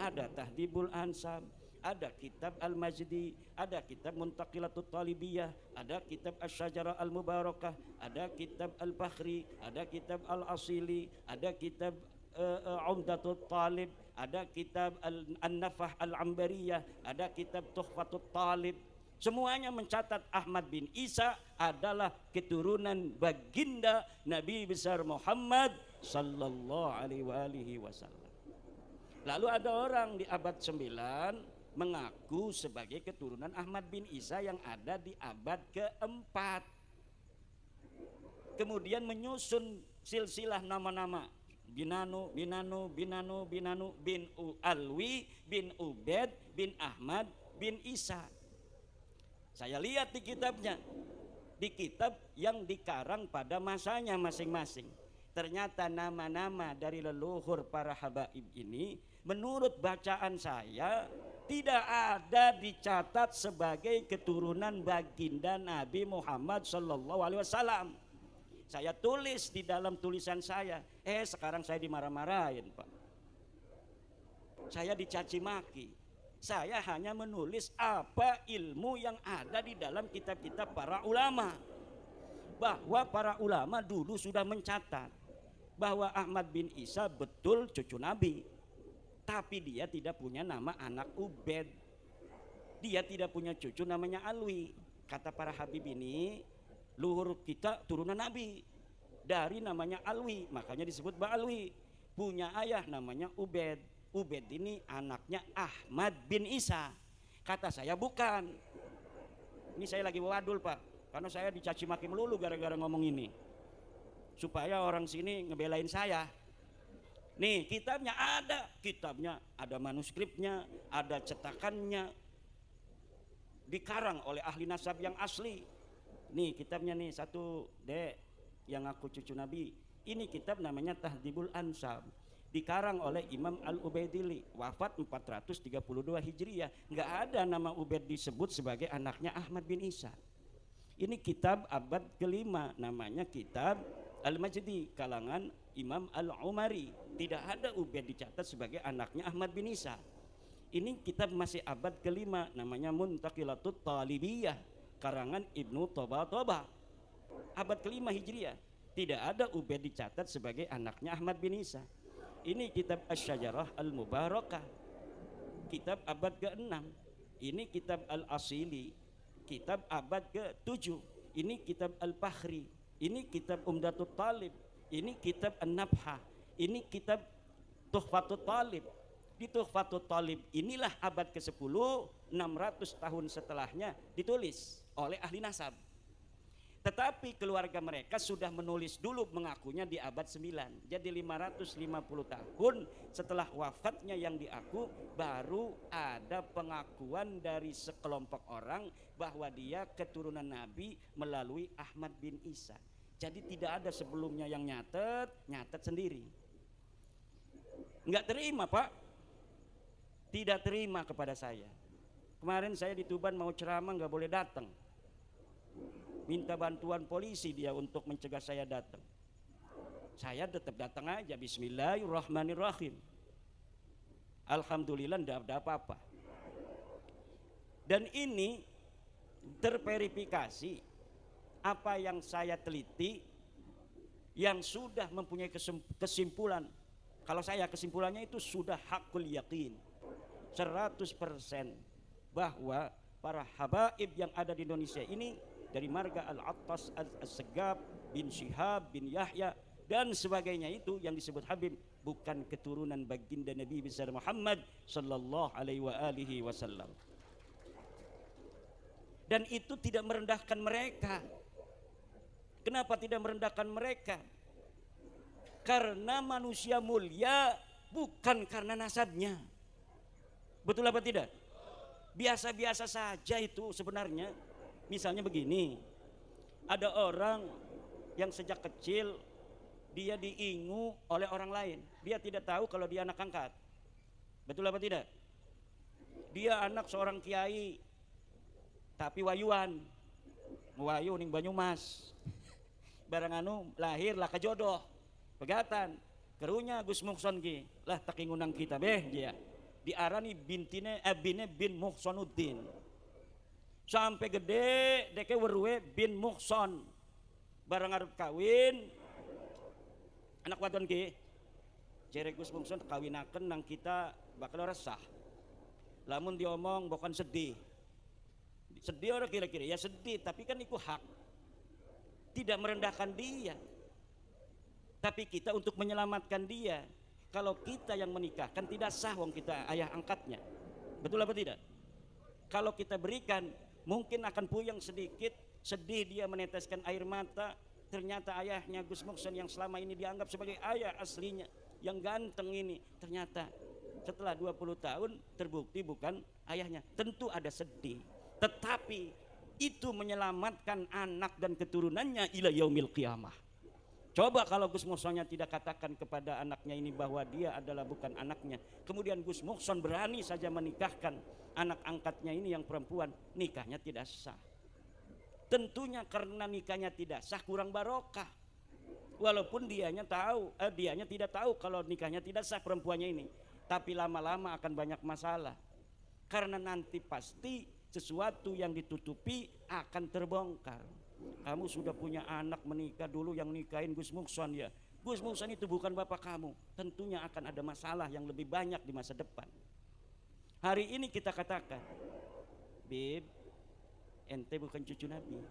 Ada Tahdhibul Ansab, ada kitab Al-Majdi, ada kitab Muntaqilatut Talibiyah, ada kitab Asy-Syajarah Al-Mubarakah, ada kitab Al-Fakhri, ada kitab Al-Asili, ada kitab Umdatut Talib, ada kitab An-Nafah Al-Ambariyah, ada kitab Tuhfatut Talib. Semuanya mencatat Ahmad bin Isa adalah keturunan baginda Nabi besar Muhammad sallallahu alaihi wasallam. Lalu ada orang di abad 9 mengaku sebagai keturunan Ahmad bin Isa yang ada di abad keempat. Kemudian menyusun silsilah nama-nama Binanu, bin Alwi, bin Ubed, bin Ahmad, bin Isa. Saya lihat di kitabnya, di kitab yang dikarang pada masanya masing-masing. Ternyata nama-nama dari leluhur para habaib ini menurut bacaan saya tidak ada dicatat sebagai keturunan baginda Nabi Muhammad sallallahu alaihi wasallam. Saya tulis di dalam tulisan saya, sekarang saya dimarah-marahin, Pak. Saya dicaci maki. Saya hanya menulis apa ilmu yang ada di dalam kitab-kitab para ulama. Bahwa para ulama dulu sudah mencatat bahwa Ahmad bin Isa betul cucu Nabi. Tapi dia tidak punya nama anak Ubed. Dia tidak punya cucu namanya Alwi. Kata para habib ini, luhur kita turunan Nabi. Dari namanya Alwi, makanya disebut Ba'alwi. Punya ayah namanya Ubed. Ubed ini anaknya Ahmad bin Isa. Kata saya bukan. Ini saya lagi wadul, Pak. Karena saya dicaci maki melulu gara-gara ngomong ini. Supaya orang sini ngebelain saya. Nih kitabnya ada manuskripnya, ada cetakannya, dikarang oleh ahli nasab yang asli. Nih kitabnya nih satu dek yang aku cucu Nabi. Ini kitab namanya Tahdhibul Ansab, dikarang oleh Imam Al-Ubaidili, wafat 432 Hijriah. Nggak ada nama Ubaid disebut sebagai anaknya Ahmad bin Isa. Ini kitab abad kelima, namanya kitab Al-Majdi, kalangan Imam Al-Umari. Tidak ada Ubaid dicatat sebagai anaknya Ahmad bin Isa. Ini kitab masih abad kelima, namanya Muntaqilatut Talibiyah, karangan Ibnu Toba, abad kelima Hijriah. Tidak ada Ubaid dicatat sebagai anaknya Ahmad bin Isa. Ini kitab Asy-Syajarah Al-Mubarakah, kitab abad ke-6. Ini kitab Al-Asili, kitab abad ke-7. Ini kitab Al-Fakhri, ini kitab Umdatut Talib, ini kitab An-Nabhah, ini kitab Tuhfatut Talib. Di Tuhfatut Talib inilah abad ke-10, 600 tahun setelahnya ditulis oleh ahli nasab. Tetapi keluarga mereka sudah menulis dulu mengakunya di abad 9. Jadi 550 tahun setelah wafatnya yang diaku, baru ada pengakuan dari sekelompok orang bahwa dia keturunan Nabi melalui Ahmad bin Isa. Jadi tidak ada sebelumnya yang nyatet sendiri. Enggak terima, Pak. Tidak terima kepada saya. Kemarin saya di Tuban mau ceramah, nggak boleh datang. Minta bantuan polisi dia untuk mencegah saya datang. Saya tetap datang aja, bismillahirrahmanirrahim. Alhamdulillah tidak ada apa-apa. Dan ini terverifikasi apa yang saya teliti, yang sudah mempunyai kesimpulan. Kalau saya kesimpulannya itu sudah hakul yakin 100% bahwa para habaib yang ada di Indonesia ini, dari marga Al-Attas, As-Segab, bin Syihab, bin Yahya dan sebagainya, itu yang disebut Habib, bukan keturunan baginda Nabi besar Muhammad sallallahu alaihi wasallam. Dan itu tidak merendahkan mereka. Kenapa tidak merendahkan mereka? Karena manusia mulia bukan karena nasabnya. Betul apa tidak? Biasa-biasa saja itu sebenarnya. Misalnya begini, ada orang yang sejak kecil dia diingu oleh orang lain. Dia tidak tahu kalau dia anak angkat. Betul apa tidak? Dia anak seorang kiai, tapi wayuan, wayu ning Banyumas. Barang anu lahir lah kejodoh, pegatan, kerunya Gus Muhson ki, lah takingunang kita beh dia. Diarani bintine bine bin Muhsonuddin. Sampai gede deke werwe bin Muhson. Barang arep kawin anak wadon ki, jere Gus Muhson kawinaken nang kita bakal resah. Lamun diomong bukan sedih. Sedih orang kira-kira, ya sedih, tapi kan itu hak. Tidak merendahkan dia. Tapi kita untuk menyelamatkan dia. Kalau kita yang menikahkan tidak sah wong kita ayah angkatnya. Betul apa tidak? Kalau kita berikan, mungkin akan puyeng sedikit, sedih dia meneteskan air mata. Ternyata ayahnya Gus Mukson yang selama ini dianggap sebagai ayah aslinya, yang ganteng ini, ternyata setelah 20 tahun terbukti bukan ayahnya. Tentu ada sedih. Tetapi itu menyelamatkan anak dan keturunannya ila yaumil qiyamah. Coba kalau Gus Muksonnya tidak katakan kepada anaknya ini bahwa dia adalah bukan anaknya. Kemudian Gus Mukson berani saja menikahkan anak angkatnya ini yang perempuan. Nikahnya tidak sah. Tentunya karena nikahnya tidak sah kurang barokah. Walaupun dianya tidak tahu kalau nikahnya tidak sah perempuannya ini. Tapi lama-lama akan banyak masalah. Karena nanti pasti sesuatu yang ditutupi akan terbongkar. Kamu sudah punya anak menikah, dulu yang nikahin Gus Mukson ya. Gus Mukson itu bukan bapak kamu. Tentunya akan ada masalah yang lebih banyak di masa depan. Hari ini kita katakan, Bib, ente bukan cucu Nabi.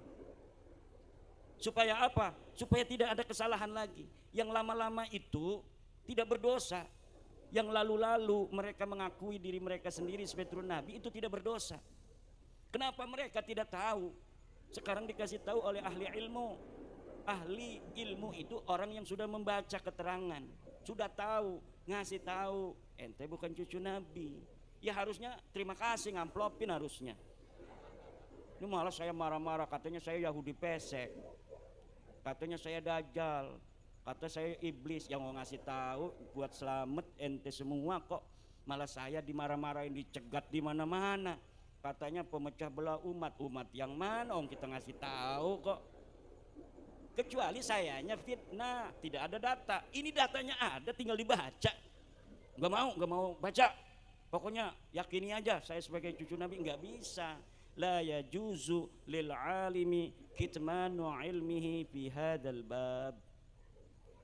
Supaya apa? Supaya tidak ada kesalahan lagi. Yang lama-lama itu tidak berdosa. Yang lalu-lalu mereka mengakui diri mereka sendiri sebagai turun Nabi itu tidak berdosa. Kenapa mereka tidak tahu? Sekarang dikasih tahu oleh ahli ilmu. Ahli ilmu itu orang yang sudah membaca keterangan, sudah tahu, ngasih tahu, ente bukan cucu Nabi. Ya harusnya terima kasih, ngamplopin harusnya. Ini malah saya marah-marah, katanya saya Yahudi pesek, katanya saya Dajjal, kata saya iblis. Yang mau ngasih tahu buat selamat ente semua kok. Malah saya dimarah-marahin, dicegat di mana-mana. Katanya pemecah belah umat yang mana om kita ngasih tahu kok. Kecuali sayanya fitnah, tidak ada data. Ini datanya ada, tinggal dibaca. Gak mau baca. Pokoknya yakini aja saya sebagai cucu Nabi. Nggak bisa. La yajuzu lil alimi kitmanu ilmihi fi hadzal bab.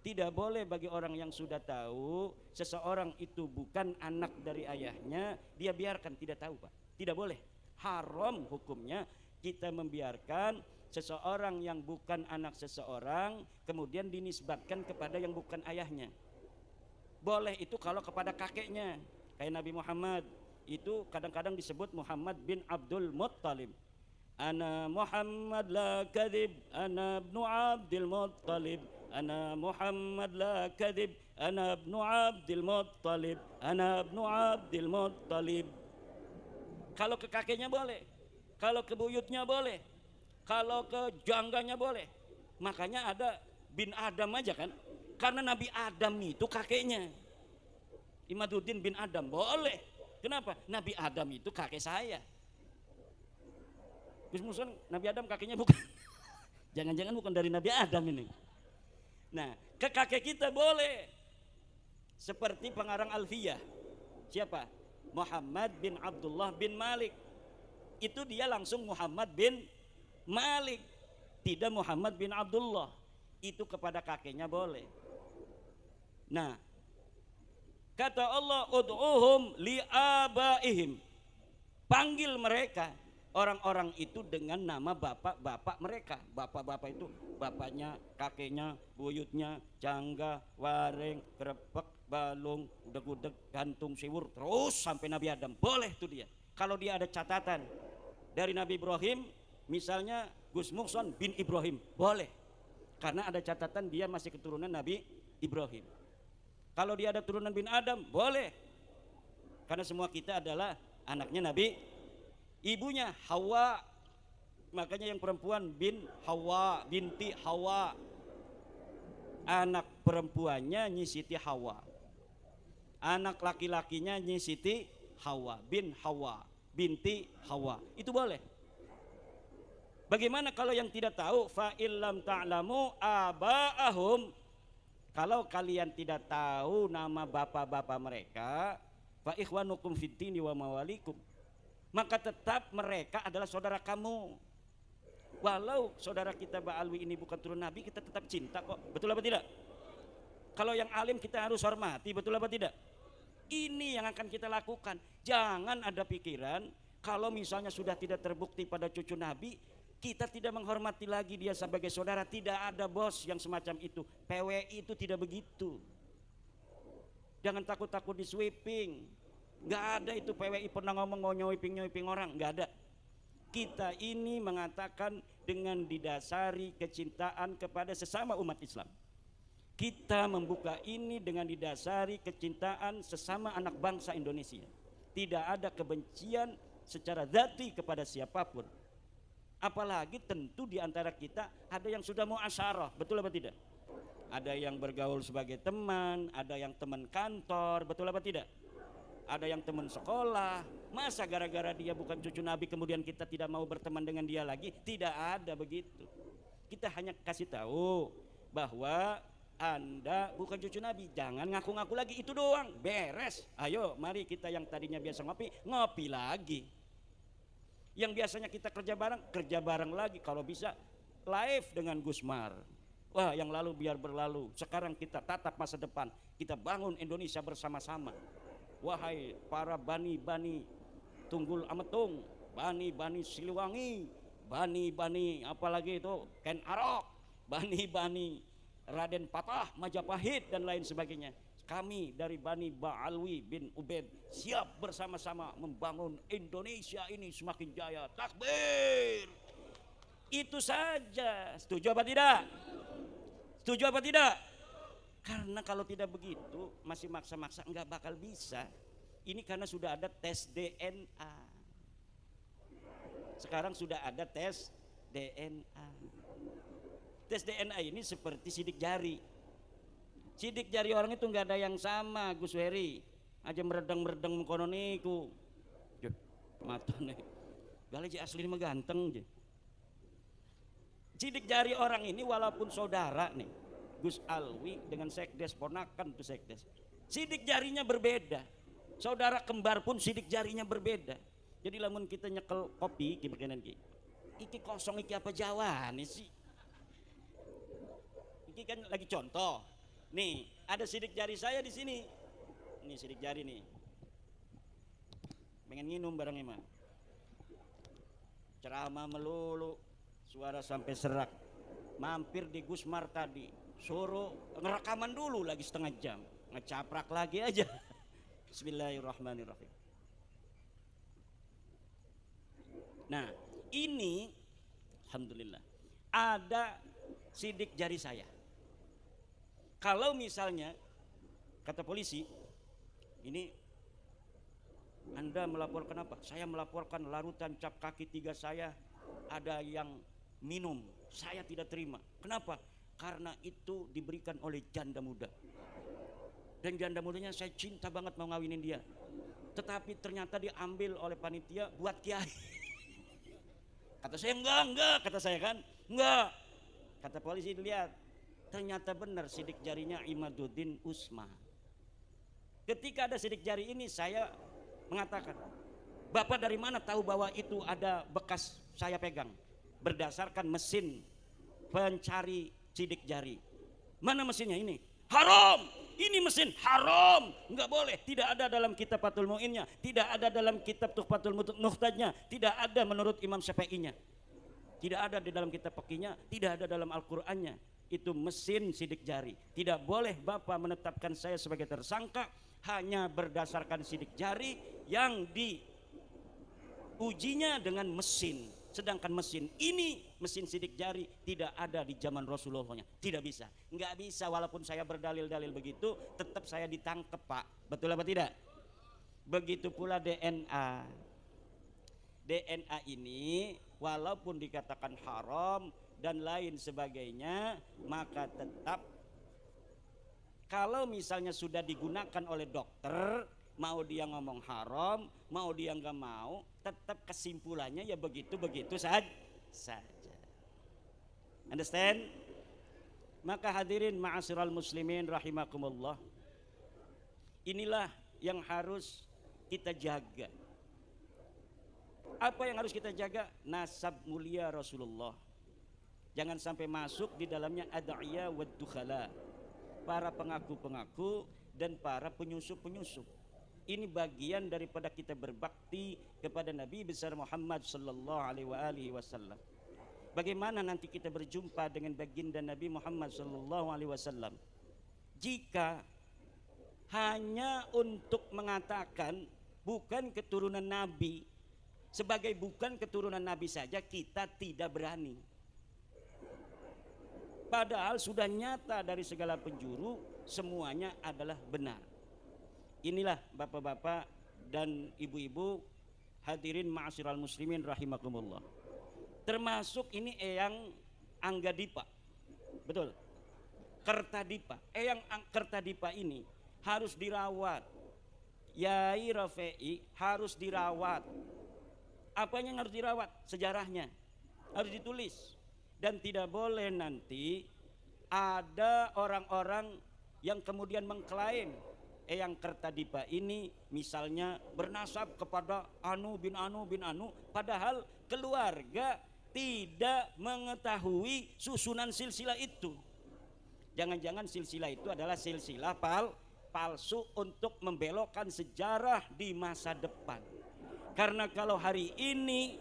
Tidak boleh bagi orang yang sudah tahu seseorang itu bukan anak dari ayahnya, dia biarkan tidak tahu, Pak. Tidak boleh, haram hukumnya kita membiarkan seseorang yang bukan anak seseorang kemudian dinisbatkan kepada yang bukan ayahnya. Boleh itu kalau kepada kakeknya, kayak Nabi Muhammad itu kadang-kadang disebut Muhammad bin Abdul Muttalib. Ana Muhammad la kadhib, ana ibnu Abdul Muttalib. Ana Muhammad la kadhib, ana ibnu Abdul Muttalib. Ana ibnu Abdul Muttalib. Kalau ke kakeknya boleh, kalau ke buyutnya boleh, kalau ke jangganya boleh. Makanya ada bin Adam aja kan, karena Nabi Adam itu kakeknya. Imaduddin bin Adam boleh. Kenapa? Nabi Adam itu kakek saya. Gus Muson Nabi Adam kakeknya bukan. Jangan-jangan bukan dari Nabi Adam ini. Nah, ke kakek kita boleh. Seperti pengarang Alfiyah. Siapa? Muhammad bin Abdullah bin Malik. Itu dia langsung Muhammad bin Malik, tidak Muhammad bin Abdullah. Itu kepada kakeknya boleh. Nah, kata Allah, ud'uhum li'abaihim. Panggil mereka, orang-orang itu dengan nama bapak-bapak mereka. Bapak-bapak itu bapaknya, kakeknya, buyutnya, jangga, wareng, krepek, balung, udeg-udeg, gantung, siwur, terus sampai Nabi Adam. Boleh tuh dia. Kalau dia ada catatan dari Nabi Ibrahim, misalnya Gus Mukson bin Ibrahim, boleh. Karena ada catatan dia masih keturunan Nabi Ibrahim. Kalau dia ada turunan bin Adam, boleh. Karena semua kita adalah anaknya Nabi. Ibunya Hawa, makanya yang perempuan bin Hawa, binti Hawa. Anak perempuannya Nyi Siti Hawa. Anak laki-lakinya Nyi Siti Hawa, bin Hawa, binti Hawa. Itu boleh. Bagaimana kalau yang tidak tahu? Fa illam ta'lamu aba'ahum. Kalau kalian tidak tahu nama bapak-bapak mereka, fa ikhwanukum fiddini wa mawalikum. Maka tetap mereka adalah saudara kamu. Walau saudara kita Ba'alwi ini bukan turun Nabi, kita tetap cinta kok. Betul apa tidak? Kalau yang alim kita harus hormati, betul apa tidak? Ini yang akan kita lakukan. Jangan ada pikiran Kalau misalnya sudah tidak terbukti pada cucu Nabi, kita tidak menghormati lagi dia sebagai saudara. Tidak ada bos yang semacam itu. PWI itu tidak begitu. Jangan takut-takut di sweeping. Gak ada itu PWI pernah ngomong mau nyweeping orang. Gak ada. Kita ini mengatakan dengan didasari kecintaan kepada sesama umat Islam. Kita membuka ini dengan didasari kecintaan sesama anak bangsa Indonesia. Tidak ada kebencian secara dzati kepada siapapun. Apalagi tentu di antara kita ada yang sudah muasyarah, betul apa tidak? Ada yang bergaul sebagai teman, ada yang teman kantor, betul apa tidak? Ada yang teman sekolah. Masa gara-gara dia bukan cucu Nabi kemudian kita tidak mau berteman dengan dia lagi? Tidak ada begitu. Kita hanya kasih tahu bahwa Anda bukan cucu Nabi, jangan ngaku-ngaku lagi, itu doang, beres. Ayo mari kita yang tadinya biasa ngopi, ngopi lagi. Yang biasanya kita kerja bareng lagi. Kalau bisa live dengan Gusmar. Wah, yang lalu biar berlalu. Sekarang kita tatap masa depan. Kita bangun Indonesia bersama-sama. Wahai para bani-bani Tunggul Ametung, bani-bani Siliwangi, bani-bani apalagi itu Ken Arok, bani-bani Raden Patah, Majapahit dan lain sebagainya. Kami dari Bani Ba'alwi bin Ubed siap bersama-sama membangun Indonesia ini semakin jaya. Takbir. Itu saja. Setuju apa tidak? Setuju apa tidak? Karena kalau tidak begitu masih maksa-maksa enggak bakal bisa. Ini karena sudah ada tes DNA. Sekarang sudah ada tes DNA. Tes DNA ini seperti sidik jari. Sidik jari orang itu nggak ada yang sama, Gus Heri. Aja meredeng-meredeng mengkono niku. Mata nih. Balik asli mah ganteng je. Sidik jari orang ini walaupun saudara nih, Gus Alwi dengan Sekdes ponakan tuh Sekdes. Sidik jarinya berbeda. Saudara kembar pun sidik jarinya berbeda. Jadi lamun kita nyekel kopi ki beginian ki. Iki kosong iki apa Jawa nih sih? Iki kan lagi contoh. Nih, ada sidik jari saya di sini. Ini sidik jari nih. Pengen minum barangnya mah. Ceramah melulu, suara sampai serak. Mampir di Gusmar tadi, suruh ngerekaman dulu lagi setengah jam. Ngecaprak lagi aja. Bismillahirrahmanirrahim. Nah, ini alhamdulillah ada sidik jari saya. Kalau misalnya kata polisi, ini Anda melaporkan apa? Saya melaporkan larutan cap kaki 3 saya ada yang minum. Saya tidak terima. Kenapa? Karena itu diberikan oleh janda muda. Dan janda mudanya saya cinta banget mau ngawinin dia. Tetapi ternyata diambil oleh panitia buat kiai. Kata saya enggak, kata saya kan. Enggak. Kata polisi dilihat. Ternyata benar sidik jarinya Imaduddin Usma. Ketika ada sidik jari ini saya mengatakan, Bapak dari mana tahu bahwa itu ada bekas saya pegang? Berdasarkan mesin pencari sidik jari. Mana mesinnya ini? Haram! Ini mesin haram, nggak boleh. Tidak ada dalam kitab Fathul Mu'innya, tidak ada dalam kitab Tuhfatul Muhtajnya, tidak ada menurut Imam Syafi'inya, tidak ada di dalam kitab Fiqihnya, tidak ada dalam Al-Qur'annya. Itu mesin sidik jari. Tidak boleh Bapak menetapkan saya sebagai tersangka hanya berdasarkan sidik jari yang diujinya dengan mesin. Sedangkan mesin ini, mesin sidik jari tidak ada di zaman Rasulullahnya. Tidak bisa. Nggak bisa walaupun saya berdalil-dalil begitu, tetap saya ditangkap Pak. Betul apa tidak? Begitu pula DNA. DNA ini walaupun dikatakan haram dan lain sebagainya, maka tetap kalau misalnya sudah digunakan oleh dokter, mau dia ngomong haram, mau dia nggak mau, tetap kesimpulannya ya begitu saja. Understand? Maka hadirin ma'asyiral muslimin rahimakumullah, inilah yang harus kita jaga. Apa yang harus kita jaga? Nasab mulia Rasulullah. Jangan sampai masuk di dalamnya ad'iyah wad dukhala, para pengaku-pengaku dan para penyusup-penyusup. Ini bagian daripada kita berbakti kepada Nabi besar Muhammad sallallahu alaihi wasallam. Bagaimana nanti kita berjumpa dengan baginda Nabi Muhammad sallallahu alaihi wasallam jika hanya untuk mengatakan bukan keturunan Nabi, sebagai bukan keturunan Nabi saja kita tidak berani. Padahal sudah nyata dari segala penjuru semuanya adalah benar. Inilah bapak-bapak dan ibu-ibu hadirin ma'asyiral muslimin rahimakumullah. Termasuk ini Eyang Anggadipa. Betul. Kertadipa. Eyang Kertadipa ini harus dirawat. Yai Rafi'i harus dirawat. Apanya yang harus dirawat? Sejarahnya harus ditulis. Dan tidak boleh nanti ada orang-orang yang kemudian mengklaim Eyang Kertadipa ini misalnya bernasab kepada Anu bin Anu bin Anu, padahal keluarga tidak mengetahui susunan silsilah itu. Jangan-jangan silsilah itu adalah silsilah palsu untuk membelokkan sejarah di masa depan. Karena kalau hari ini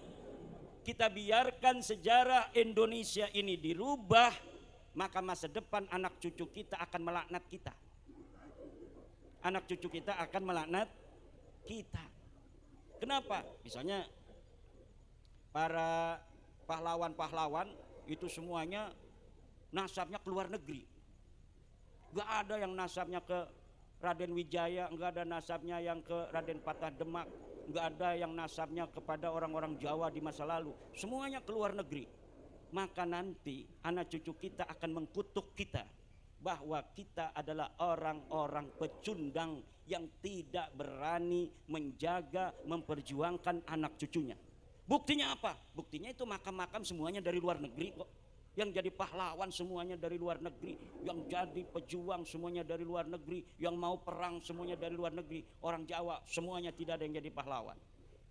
kita biarkan sejarah Indonesia ini dirubah, maka masa depan anak cucu kita akan melaknat kita. Anak cucu kita akan melaknat kita. Kenapa? Misalnya para pahlawan-pahlawan itu semuanya nasabnya ke luar negeri. Gak ada yang nasabnya ke Raden Wijaya, gak ada nasabnya yang ke Raden Patah Demak, gak ada yang nasabnya kepada orang-orang Jawa di masa lalu. Semuanya ke luar negeri. Maka nanti anak cucu kita akan mengkutuk kita bahwa kita adalah orang-orang pecundang yang tidak berani menjaga, memperjuangkan anak cucunya. Buktinya apa? Buktinya itu makam-makam semuanya dari luar negeri kok. Yang jadi pahlawan semuanya dari luar negeri, yang jadi pejuang semuanya dari luar negeri, yang mau perang semuanya dari luar negeri. Orang Jawa semuanya tidak ada yang jadi pahlawan.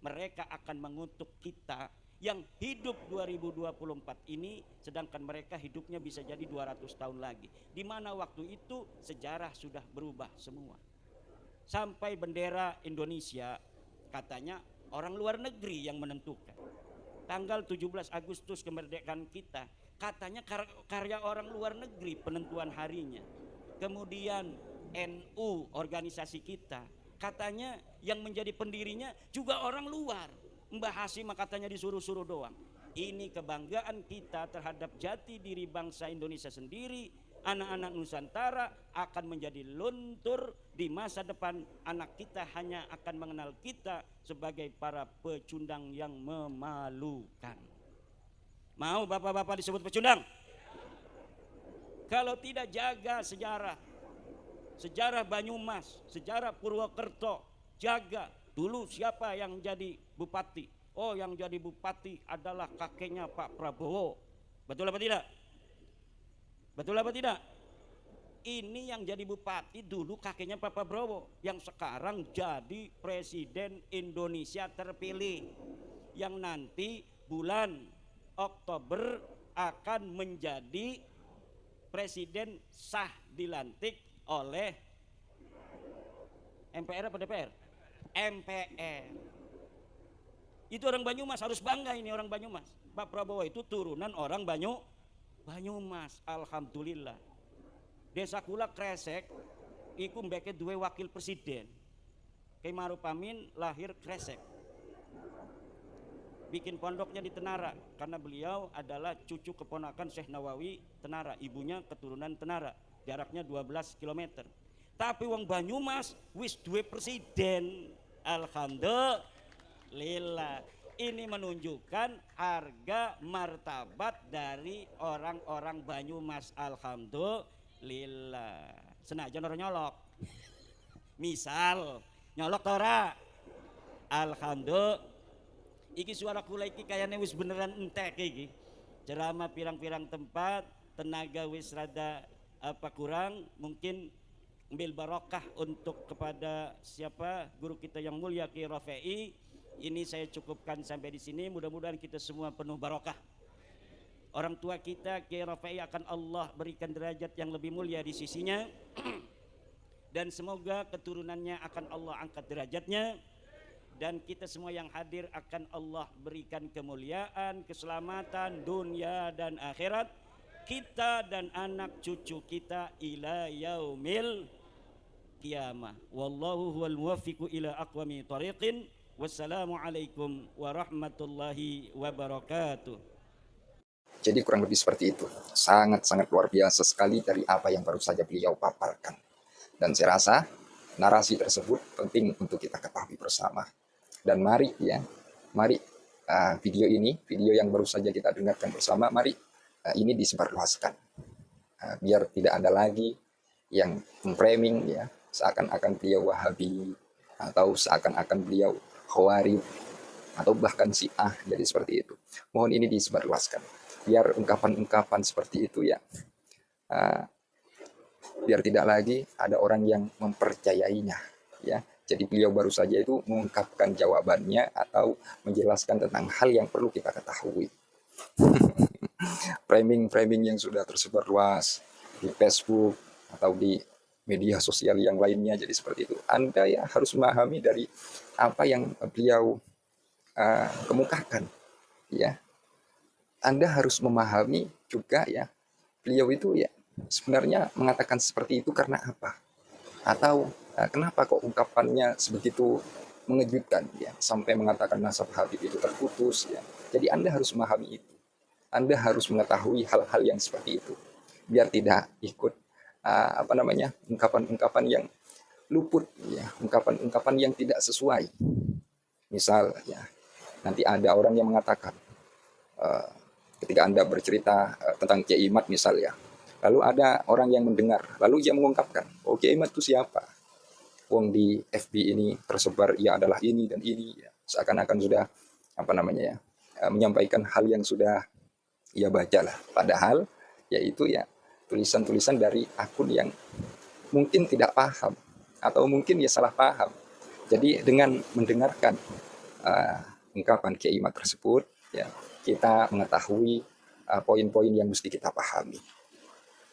Mereka akan mengutuk kita yang hidup 2024 ini, sedangkan mereka hidupnya bisa jadi 200 tahun lagi. Di mana waktu itu sejarah sudah berubah semua. Sampai bendera Indonesia katanya orang luar negeri yang menentukan. Tanggal 17 Agustus kemerdekaan kita katanya karya orang luar negeri penentuan harinya. Kemudian NU organisasi kita katanya yang menjadi pendirinya juga orang luar. Mbah Hasim katanya disuruh-suruh doang. Ini kebanggaan kita terhadap jati diri bangsa Indonesia sendiri. Anak-anak Nusantara akan menjadi luntur di masa depan. Anak kita hanya akan mengenal kita sebagai para pecundang yang memalukan. Mau bapak-bapak disebut pecundang? Kalau tidak jaga sejarah, sejarah Banyumas, sejarah Purwokerto, jaga. Dulu siapa yang jadi bupati? Oh, yang jadi bupati adalah kakeknya Pak Prabowo. Betul apa tidak? Betul apa tidak? Ini yang jadi bupati dulu kakeknya Pak Prabowo, yang sekarang jadi presiden Indonesia terpilih, yang nanti bulan Oktober akan menjadi presiden sah dilantik oleh MPR apa DPR? MPR. Itu orang Banyumas, harus bangga ini orang Banyumas. Pak Prabowo itu turunan orang Banyumas, alhamdulillah. Desa kula Kresek iku mbeke duwe wakil presiden. Kiai Maruf Amin lahir Kresek. Bikin pondoknya di Tenara karena beliau adalah cucu keponakan Syekh Nawawi Tenara, ibunya keturunan Tenara. Jaraknya 12 km. Tapi wong Banyumas wis duwe presiden. Alhamdulillah. Ini menunjukkan harga martabat dari orang-orang Banyumas. Alhamdulillah. Senajan orang nyolok. Misal nyolok tora. Alhamdulillah. Iki suara kula iki kayaknya wis beneran entek iki. Ceramah pirang-pirang tempat, tenaga wis rada apa kurang, mungkin ambil barokah untuk kepada siapa guru kita yang mulia Kiai Rafi'i. Ini saya cukupkan sampai di sini, mudah-mudahan kita semua penuh barokah. Orang tua kita Kiai Rafi'i akan Allah berikan derajat yang lebih mulia di sisinya. dan semoga keturunannya akan Allah angkat derajatnya, dan kita semua yang hadir akan Allah berikan kemuliaan, keselamatan dunia dan akhirat, kita dan anak cucu kita ila yaumil qiyamah. Wallahu huwal muwaffiqu ila aqwami tariqin. Wassalamualaikum warahmatullahi wabarakatuh. Jadi kurang lebih seperti itu. Sangat-sangat luar biasa sekali dari apa yang baru saja beliau paparkan. Dan saya rasa narasi tersebut penting untuk kita ketahui bersama. Dan mari video ini, video yang baru saja kita dengarkan bersama, mari ini disebarluaskan. Biar tidak ada lagi yang memframing ya, seakan-akan beliau Wahabi, atau seakan-akan beliau Khawarij, atau bahkan Syiah, jadi seperti itu. Mohon ini disebarluaskan. Biar ungkapan-ungkapan seperti itu ya, biar tidak lagi ada orang yang mempercayainya ya. Jadi beliau baru saja itu mengungkapkan jawabannya atau menjelaskan tentang hal yang perlu kita ketahui. Framing-framing yang sudah tersebar luas di Facebook atau di media sosial yang lainnya, jadi seperti itu. Anda ya harus memahami dari apa yang beliau kemukakan ya. Anda harus memahami juga ya, beliau itu ya sebenarnya mengatakan seperti itu karena apa? Atau kenapa kok ungkapannya sebegitu mengejutkan ya, sampai mengatakan nasab Habib itu terputus ya. Jadi Anda harus memahami itu. Anda harus mengetahui hal-hal yang seperti itu. Biar tidak ikut ungkapan-ungkapan yang luput ya, ungkapan-ungkapan yang tidak sesuai. Misal ya, nanti ada orang yang mengatakan ketika Anda bercerita tentang Kiai Imad misal ya, lalu ada orang yang mendengar, lalu dia mengungkapkan, oh Kiai Imad itu siapa? Wong di FB ini tersebar ia adalah ini dan ini ya. Seakan-akan sudah menyampaikan hal yang sudah ia baca lah, padahal yaitu ya tulisan-tulisan dari akun yang mungkin tidak paham atau mungkin ya salah paham. Jadi dengan mendengarkan ungkapan Kiai Imad tersebut ya, kita mengetahui poin-poin yang mesti kita pahami.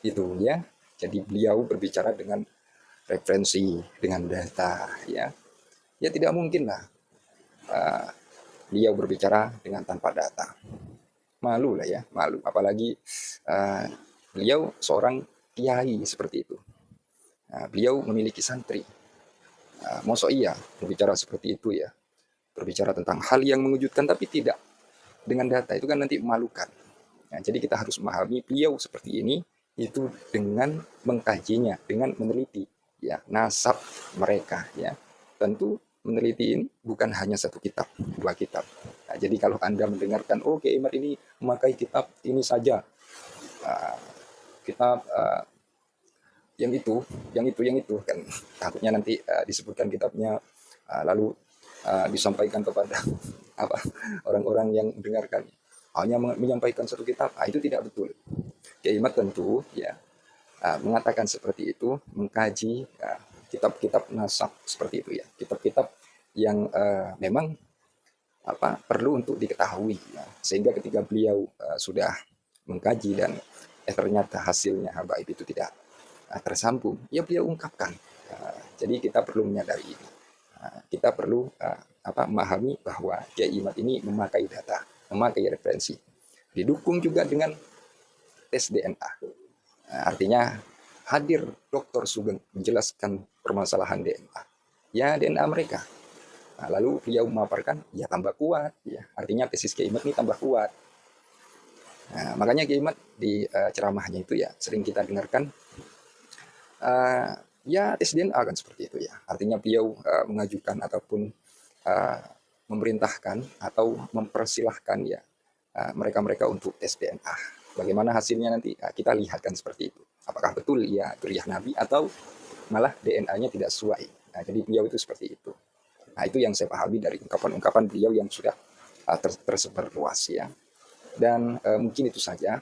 Itu ya. Jadi beliau berbicara dengan referensi, dengan data ya. Ya tidak mungkin lah beliau berbicara dengan tanpa data. Malu lah ya, malu. Apalagi beliau seorang kiai seperti itu. Beliau memiliki santri. Masa iya berbicara seperti itu ya. Berbicara tentang hal yang mengejutkan tapi tidak dengan data, itu kan nanti memalukan. Jadi kita harus memahami beliau seperti ini itu dengan mengkajinya, dengan meneliti ya nasab mereka ya. Tentu meneliti ini bukan hanya satu kitab, dua kitab. Jadi kalau Anda mendengarkan, oh Kiai Imad ini memakai kitab ini saja, kitab yang itu kan takutnya nanti disebutkan kitabnya lalu disampaikan kepada orang-orang yang mendengarkan hanya menyampaikan satu kitab, itu tidak betul. Kiai Imad tentu ya mengatakan seperti itu, mengkaji kitab-kitab nasab seperti itu ya, kitab-kitab yang memang perlu untuk diketahui ya. Sehingga ketika beliau sudah mengkaji dan ternyata hasilnya habaib itu tidak tersambung, ya beliau ungkapkan. Jadi kita perlu menyadari ini. Kita perlu memahami bahwa Kiai Imad ini memakai data, memakai referensi, didukung juga dengan tes DNA. Artinya hadir Dr. Sugeng menjelaskan permasalahan DNA, ya DNA mereka. Lalu beliau memaparkan, ya tambah kuat, ya artinya tesis Kiai Imad ini tambah kuat. Makanya Kiai Imad di ceramahnya itu ya sering kita dengarkan, ya tes DNA kan seperti itu ya. Artinya beliau mengajukan ataupun memerintahkan atau mempersilahkan ya mereka-mereka untuk tes DNA. Bagaimana hasilnya nanti kita lihat kan seperti itu. Apakah betul ya dzurriyyah Nabi atau malah DNA-nya tidak sesuai. Jadi beliau itu seperti itu. Itu yang saya pahami dari ungkapan-ungkapan beliau yang sudah tersebar luas ya. Dan mungkin itu saja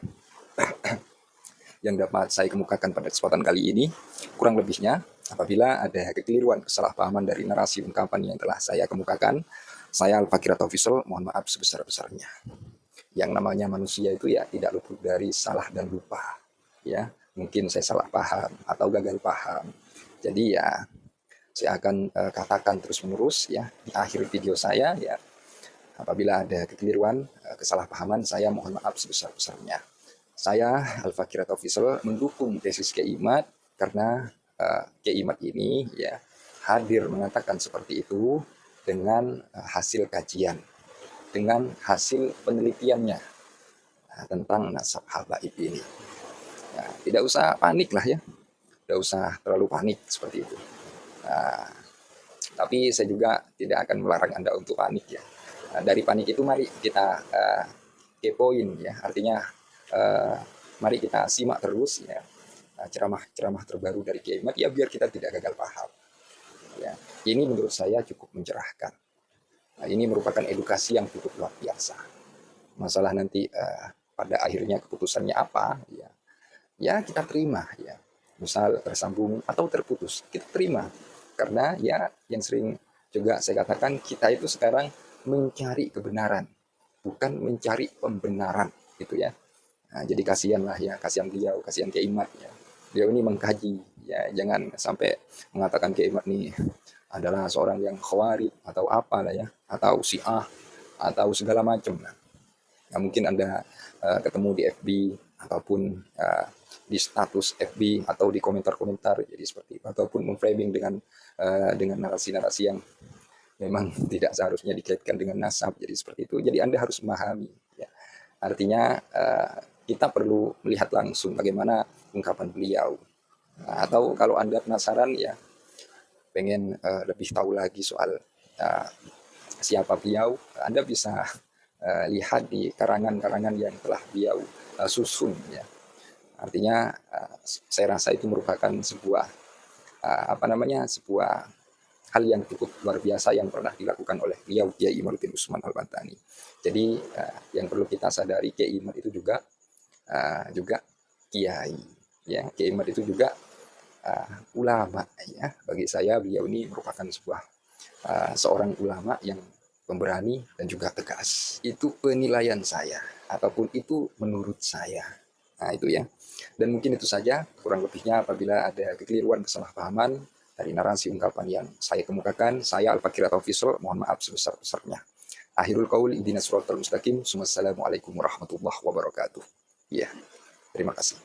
yang dapat saya kemukakan pada kesempatan kali ini. Kurang lebihnya, apabila ada kekeliruan, kesalahpahaman dari narasi ungkapan yang telah saya kemukakan, saya Al-Fakir Official mohon maaf sebesar-besarnya. Yang namanya manusia itu ya tidak luput dari salah dan lupa. Ya, mungkin saya salah paham atau gagal paham. Jadi ya saya akan katakan terus-menerus ya di akhir video saya ya, apabila ada kekeliruan, kesalahpahaman, saya mohon maaf sebesar-besarnya. Saya Al-Fakir Official mendukung tesis Kiai Imad karena Kiai Imad ini ya hadir mengatakan seperti itu dengan hasil kajian, dengan hasil penelitiannya tentang nasab habaib ini. Ya, tidak usah panik lah ya, tidak usah terlalu panik seperti itu. Nah, tapi saya juga tidak akan melarang Anda untuk panik ya. Nah, dari panik itu mari kita kepoin ya, artinya mari kita simak terus ya ceramah-ceramah terbaru dari Kiai Imad ya, biar kita tidak gagal paham. Ya, ini menurut saya cukup mencerahkan. Nah, ini merupakan edukasi yang cukup luar biasa. Masalah nanti pada akhirnya keputusannya apa ya, ya kita terima ya. Misal tersambung atau terputus, kita terima. Karena ya yang sering juga saya katakan, kita itu sekarang mencari kebenaran, bukan mencari pembenaran gitu ya. Nah, jadi kasihan lah ya, kasihan beliau, kasihan Kiai Imad ya. Beliau ini mengkaji ya, jangan sampai mengatakan Kiai Imad nih adalah seorang yang khawarij atau apalah ya, atau Syiah atau segala macam. Nah, mungkin Anda ketemu di FB ataupun di status FB atau di komentar-komentar jadi seperti itu, ataupun memframing dengan narasi-narasi yang memang tidak seharusnya dikaitkan dengan nasab jadi seperti itu. Jadi Anda harus memahami ya. Artinya kita perlu melihat langsung bagaimana ungkapan beliau. Nah, atau kalau Anda penasaran ya, pengen lebih tahu lagi soal siapa beliau, Anda bisa lihat di karangan-karangan yang telah beliau susun ya. Artinya saya rasa itu merupakan sebuah sebuah hal yang cukup luar biasa yang pernah dilakukan oleh beliau Kiai Imaduddin Usman Al-Bantani. Jadi yang perlu kita sadari, Kiai Imad itu juga kiai ya. Kiai Imad itu juga ulama ya. Bagi saya beliau ini merupakan sebuah seorang ulama yang pemberani dan juga tegas. Itu penilaian saya, ataupun itu menurut saya. Nah itu ya. Dan mungkin itu saja kurang lebihnya. Apabila ada kekeliruan, kesalahpahaman dari narasi ungkapan yang saya kemukakan, saya Al-Fakir Official mohon maaf sebesar-besarnya. Akhirul qaul ihdinas siratal mustaqim. Wassalamualaikum warahmatullahi wabarakatuh. Ya, terima kasih.